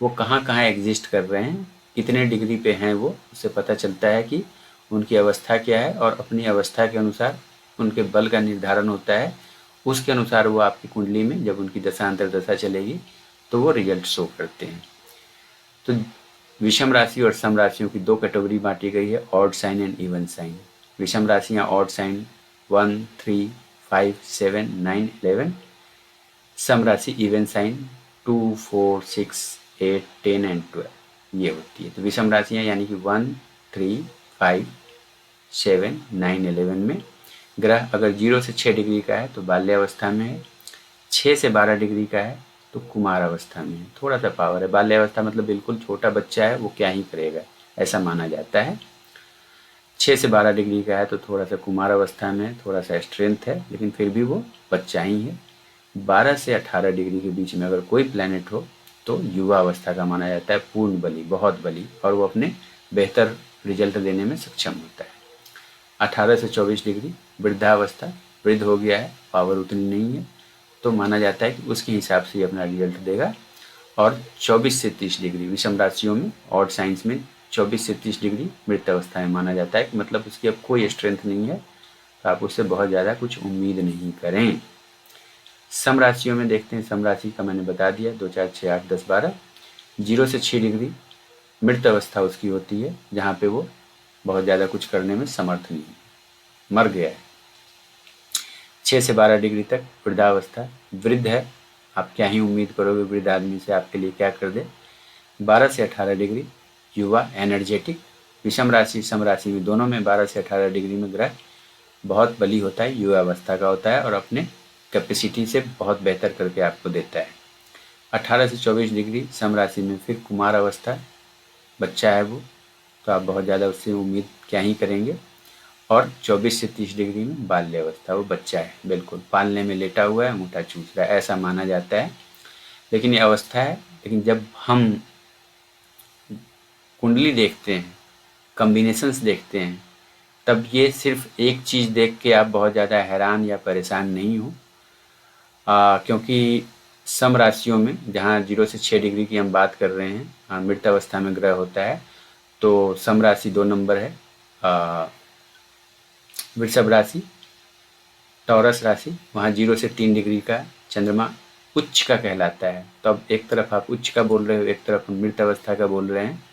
Speaker 1: वो कहाँ कहाँ एग्जिस्ट कर रहे हैं, कितने डिग्री पे हैं वो, उससे पता चलता है कि उनकी अवस्था क्या है, और अपनी अवस्था के अनुसार उनके बल का निर्धारण होता है। उसके अनुसार वो आपकी कुंडली में जब उनकी दशा अंतर्दशा चलेगी तो वो रिजल्ट शो करते हैं। तो विषम राशि और सम राशियों की 2 कैटेगरी बांटी गई है, odd sign and even sign. विषम राशियाँ ऑड साइन 1, 3, 5, 7, 9, 11, सम राशि इवन साइन 2, 4, 6, 8, 10 एंड 12 ये होती है। तो विषम राशियाँ यानी कि 1, 3, 5, 7, 9, 11 में ग्रह अगर 0 से 6 डिग्री का है तो बाल्यावस्था में है, 6 से 12 डिग्री का है तो कुमार अवस्था में है। थोड़ा सा पावर है, बाल्यावस्था मतलब बिल्कुल छोटा बच्चा है, वो क्या ही करेगा ऐसा माना जाता है। 6 से 12 डिग्री का है तो थोड़ा सा कुमार अवस्था में, थोड़ा सा स्ट्रेंथ है, लेकिन फिर भी वो बच्चा ही है। 12 से 18 डिग्री के बीच में अगर कोई प्लैनेट हो तो युवा अवस्था का माना जाता है, पूर्ण बली, बहुत बली, और वो अपने बेहतर रिजल्ट देने में सक्षम होता है। 18 से 24 डिग्री वृद्धावस्था, वृद्ध हो गया है, पावर उतनी नहीं है, तो माना जाता है कि उसके हिसाब से अपना रिजल्ट देगा। और 24 से 30 डिग्री विषम राशियों में, ऑड साइंस में 24 से 30 डिग्री मृत अवस्था में माना जाता है कि मतलब उसकी अब कोई स्ट्रेंथ नहीं है, तो आप उससे बहुत ज़्यादा कुछ उम्मीद नहीं करें। सम राशियों में देखते हैं, सम राशि का मैंने बता दिया 2, 4, 6, 8, 10, 12। 0 से 6 डिग्री मृत अवस्था उसकी होती है, जहाँ पे वो बहुत ज़्यादा कुछ करने में समर्थ नहीं है, मर गया है। 6 से 12 डिग्री तक वृद्धावस्था, वृद्ध है, आप क्या ही उम्मीद करोगे वृद्ध आदमी से आपके लिए क्या कर दे। 12 से 18 डिग्री युवा, एनर्जेटिक। विषम राशि सम राशि में दोनों में 12 से 18 डिग्री में ग्रह बहुत बली होता है, युवा अवस्था का होता है, और अपने कैपेसिटी से बहुत बेहतर करके आपको देता है। 18 से 24 डिग्री सम राशि में फिर कुमार अवस्था, बच्चा है वो, तो आप बहुत ज़्यादा उससे उम्मीद क्या ही करेंगे। और 24 से 30 डिग्री में बाल्य अवस्था, वो बच्चा है, बिल्कुल पालने में लेटा हुआ है, अंगूठा चूस रहा है, ऐसा माना जाता है। लेकिन ये अवस्था है, लेकिन जब हम कुंडली देखते हैं, कॉम्बिनेशंस देखते हैं, तब ये सिर्फ एक चीज़ देख के आप बहुत ज़्यादा हैरान या परेशान नहीं हो, क्योंकि सम राशियों में जहाँ 0 से 6 डिग्री की हम बात कर रहे हैं, मृत अवस्था में ग्रह होता है, तो सम राशि 2 नंबर है, वृषभ राशि, टॉरस राशि, वहाँ 0 से 3 डिग्री का चंद्रमा उच्च का कहलाता है। तो अब एक तरफ आप उच्च का बोल रहे हो, एक तरफ मृत अवस्था का बोल रहे हैं,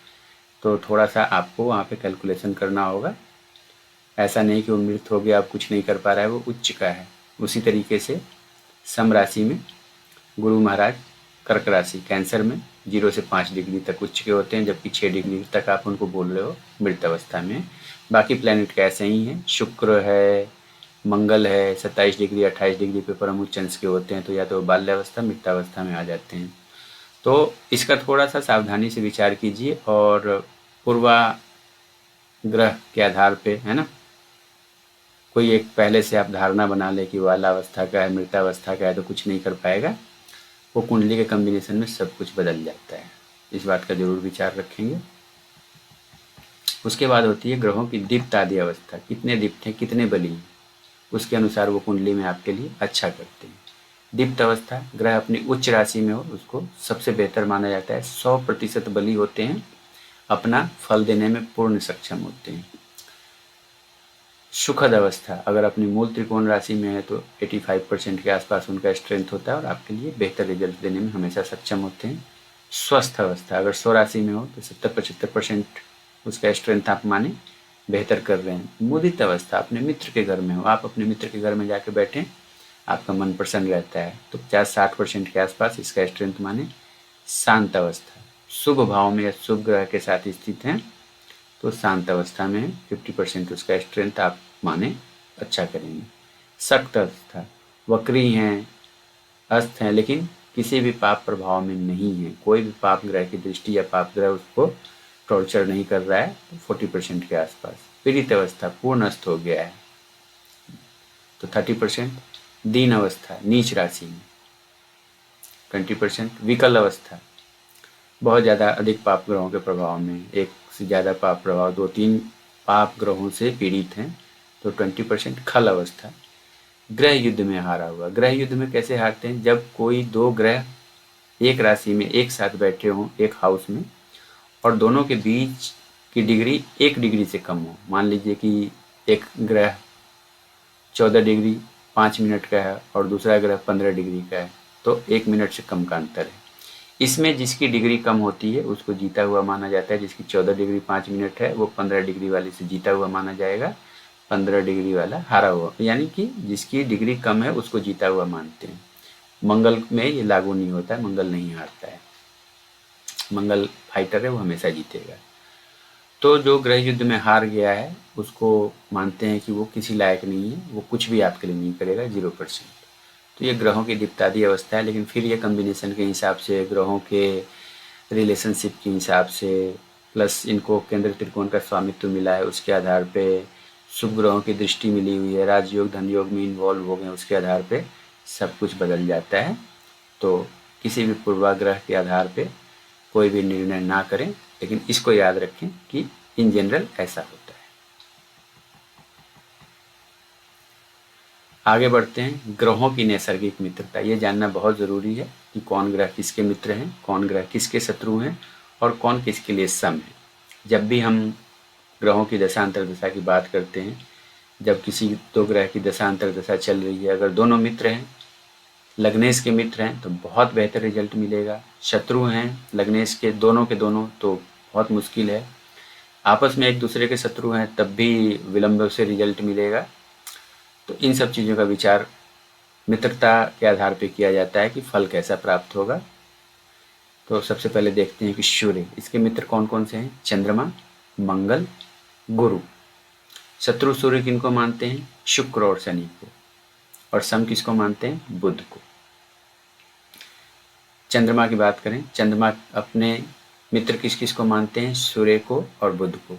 Speaker 1: तो थोड़ा सा आपको वहाँ पे कैलकुलेशन करना होगा। ऐसा नहीं कि वो मृत हो गया, आप कुछ नहीं कर पा रहा है, वो उच्च का है। उसी तरीके से सम राशि में गुरु महाराज कर्क राशि कैंसर में 0 से 5 डिग्री तक उच्च के होते हैं, जबकि 6 डिग्री तक आप उनको बोल रहे हो मृत अवस्था में। बाकी प्लैनेट कैसे ही हैं, शुक्र है, मंगल है 27 डिग्री 28 डिग्री पे परम उच्च अंश के होते हैं, तो या तो बाल्यावस्था मृतावस्था में आ जाते हैं। तो इसका थोड़ा सा सावधानी से विचार कीजिए और पूर्वाग्रह के आधार पे, है ना, कोई एक पहले से आप धारणा बना ले कि बाल्यावस्था का है मृतावस्था का है तो कुछ नहीं कर पाएगा। वो कुंडली के कॉम्बिनेशन में सब कुछ बदल जाता है, इस बात का जरूर विचार रखेंगे। उसके बाद होती है ग्रहों की दीप्त आदि अवस्था, कितने दीप्त हैं, कितने बली हैं, उसके अनुसार वो कुंडली में आपके लिए अच्छा करते हैं। दीप्त अवस्था, ग्रह अपनी उच्च राशि में हो उसको सबसे बेहतर माना जाता है। 100% बली होते हैं, अपना फल देने में पूर्ण सक्षम होते हैं। सुखद अवस्था, अगर अपनी मूल त्रिकोण राशि में है तो 85% के आसपास उनका स्ट्रेंथ होता है और आपके लिए बेहतर रिजल्ट देने में हमेशा सक्षम होते हैं। स्वस्थ अवस्था, अगर 100 राशि में हो तो 70-75% उसका स्ट्रेंथ आप माने बेहतर कर रहे हैं। मुदित अवस्था, अपने मित्र के घर में हो, आप अपने मित्र के घर में जाके बैठें, आपका मन प्रसन्न रहता है, तो 50-60% के आसपास इसका स्ट्रेंथ माने। शांत अवस्था, शुभ भाव में या शुभ ग्रह के साथ स्थित हैं तो शांत अवस्था में 50% उसका स्ट्रेंथ आप माने अच्छा करेंगे। सख्त अवस्था, वक्री हैं, अस्त हैं, लेकिन किसी भी पाप प्रभाव में नहीं है, कोई भी पाप ग्रह की दृष्टि या पाप ग्रह उसको टॉर्चर नहीं कर रहा है, तो 40% के आसपास। पीड़ित अवस्था, पूर्ण अस्त हो गया है तो 30%। दीन अवस्था, नीच राशि में 20%। विकल अवस्था, बहुत ज़्यादा अधिक पाप ग्रहों के प्रभाव में, एक से ज़्यादा पाप प्रभाव, 2-3 पाप ग्रहों से पीड़ित हैं तो 20%। खल अवस्था, ग्रह युद्ध में हारा हुआ। ग्रह युद्ध में कैसे हारते हैं, जब कोई 2 ग्रह एक राशि में एक साथ बैठे हों एक हाउस में और दोनों के बीच की डिग्री 1 डिग्री से कम हो। मान लीजिए कि एक ग्रह 14 डिग्री 5 मिनट का है और दूसरा ग्रह 15 डिग्री का है, तो 1 मिनट से कम का अंतर है। इसमें जिसकी डिग्री कम होती है उसको जीता हुआ माना जाता है। जिसकी 14 डिग्री 5 मिनट है वो 15 डिग्री वाले से जीता हुआ माना जाएगा, 15 डिग्री वाला हारा हुआ, यानी कि जिसकी डिग्री कम है उसको जीता हुआ मानते हैं। मंगल में ये लागू नहीं होता है, मंगल नहीं हारता है, मंगल फाइटर है, वो हमेशा जीतेगा। तो जो ग्रह युद्ध में हार गया है उसको मानते हैं कि वो किसी लायक नहीं है, वो कुछ भी आपके लिए नहीं करेगा, 0%। तो ये ग्रहों की दीप्तादि अवस्था है। लेकिन फिर ये कम्बिनेशन के हिसाब से, ग्रहों के रिलेशनशिप के हिसाब से, प्लस इनको केंद्र त्रिकोण का स्वामित्व मिला है उसके आधार पे, शुभ ग्रहों की दृष्टि मिली हुई है, राजयोग धन योग में इन्वॉल्व हो गए, उसके आधार पे सब कुछ बदल जाता है। तो किसी भी पूर्वाग्रह के आधार पे कोई भी निर्णय ना करें, लेकिन इसको याद रखें कि इन जनरल ऐसा होता है। आगे बढ़ते हैं, ग्रहों की नैसर्गिक मित्रता। ये जानना बहुत ज़रूरी है कि कौन ग्रह किसके मित्र हैं, कौन ग्रह किसके शत्रु हैं और कौन किसके लिए सम है। जब भी हम ग्रहों की दशा अंतर्दशा की बात करते हैं, जब किसी 2 ग्रह की दशा अंतर्दशा चल रही है, अगर दोनों मित्र हैं, लग्नेश के मित्र हैं तो बहुत बेहतर रिजल्ट मिलेगा। शत्रु हैं लग्नेश के दोनों तो बहुत मुश्किल है। आपस में एक दूसरे के शत्रु हैं तब भी विलंब से रिजल्ट मिलेगा। तो इन सब चीज़ों का विचार मित्रता के आधार पर किया जाता है कि फल कैसा प्राप्त होगा। तो सबसे पहले देखते हैं कि सूर्य, इसके मित्र कौन कौन से हैं, चंद्रमा, मंगल, गुरु। शत्रु सूर्य किनको मानते हैं, शुक्र और शनि को, और सम किसको मानते हैं, बुध को। चंद्रमा की बात करें, चंद्रमा अपने मित्र किस किस को मानते हैं, सूर्य को और बुध को।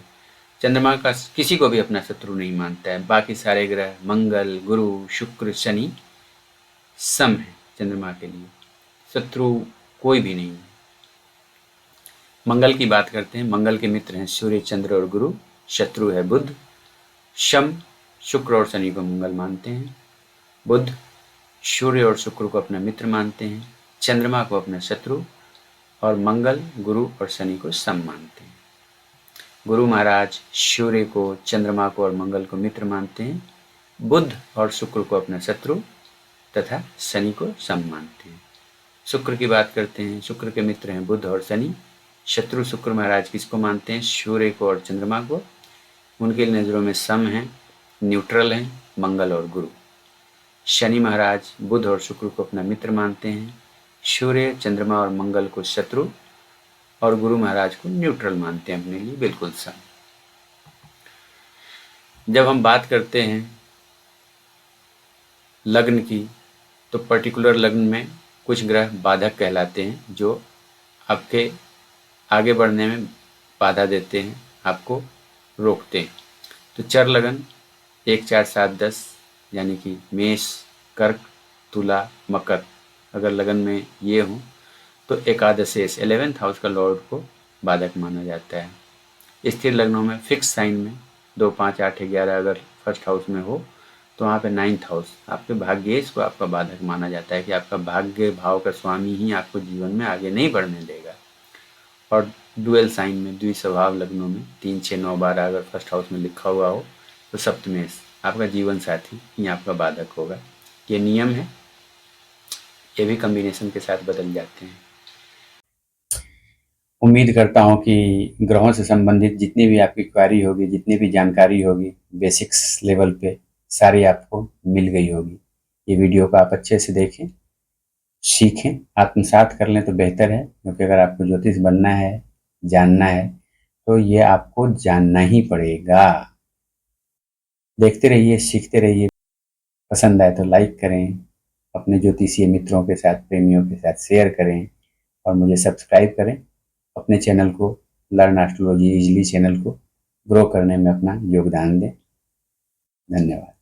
Speaker 1: चंद्रमा का किसी को भी अपना शत्रु नहीं मानता है। बाकी सारे ग्रह मंगल, गुरु, शुक्र, शनि सम है चंद्रमा के लिए, शत्रु कोई भी नहीं है। मंगल की बात करते हैं, मंगल के मित्र हैं सूर्य, चंद्र और गुरु, शत्रु है बुध। शम, शुक्र और शनि को मंगल मानते हैं। बुध सूर्य और शुक्र को अपना मित्र मानते हैं, चंद्रमा को अपना शत्रु, और मंगल, गुरु और शनि को सम मानते हैं। गुरु महाराज सूर्य को, चंद्रमा को और मंगल को मित्र मानते हैं। बुध और शुक्र को अपना शत्रु तथा शनि को सम मानते हैं। शुक्र की बात करते हैं। शुक्र के मित्र हैं बुध और शनि। शत्रु शुक्र महाराज किसको मानते हैं? सूर्य को और चंद्रमा को। उनके नज़रों में सम हैं, न्यूट्रल हैं मंगल और गुरु। शनि महाराज बुध और शुक्र को अपना मित्र मानते हैं। सूर्य, चंद्रमा और मंगल को शत्रु और गुरु महाराज को न्यूट्रल मानते हैं अपने लिए बिल्कुल सम। जब हम बात करते हैं लग्न की, तो पर्टिकुलर लग्न में कुछ ग्रह बाधक कहलाते हैं जो आपके आगे बढ़ने में बाधा देते हैं, आपको रोकते हैं। तो चर लगन 1, 4, 7, 10 यानी कि मेष, कर्क, तुला, मकर अगर लगन में ये हों तो एकादशेष 11th हाउस का लॉर्ड को बाधक माना जाता है। स्थिर लग्नों में फिक्स साइन में 2, 5, 8, 11 अगर फर्स्ट हाउस में हो तो वहाँ पे 9th हाउस आपके भाग्येश को आपका बाधक माना जाता है कि आपका भाग्य भाव का स्वामी ही आपको जीवन में आगे नहीं बढ़ने देगा। और डुअल साइन में, द्विस्वभाव लग्नों में 3, 6, 9, 12 अगर फर्स्ट हाउस में लिखा हुआ हो तो सप्तमेश आपका जीवन साथी ही आपका बाधक होगा। ये नियम है, ये भी कॉम्बिनेशन के साथ बदल जाते हैं। उम्मीद करता हूँ कि ग्रहों से संबंधित जितनी भी आपकी क्वेरी होगी, जितनी भी जानकारी होगी बेसिक्स लेवल पे, सारी आपको मिल गई होगी। ये वीडियो को आप अच्छे से देखें, सीखें, आत्मसात कर लें तो बेहतर है, क्योंकि अगर आपको ज्योतिष बनना है, जानना है, तो ये आपको जानना ही पड़ेगा। देखते रहिए, सीखते रहिए। पसंद आए तो लाइक करें, अपने ज्योतिषीय मित्रों के साथ, प्रेमियों के साथ शेयर करें और मुझे सब्सक्राइब करें। अपने चैनल को, लर्न एस्ट्रोलॉजी इजीली चैनल को ग्रो करने में अपना योगदान दें। धन्यवाद।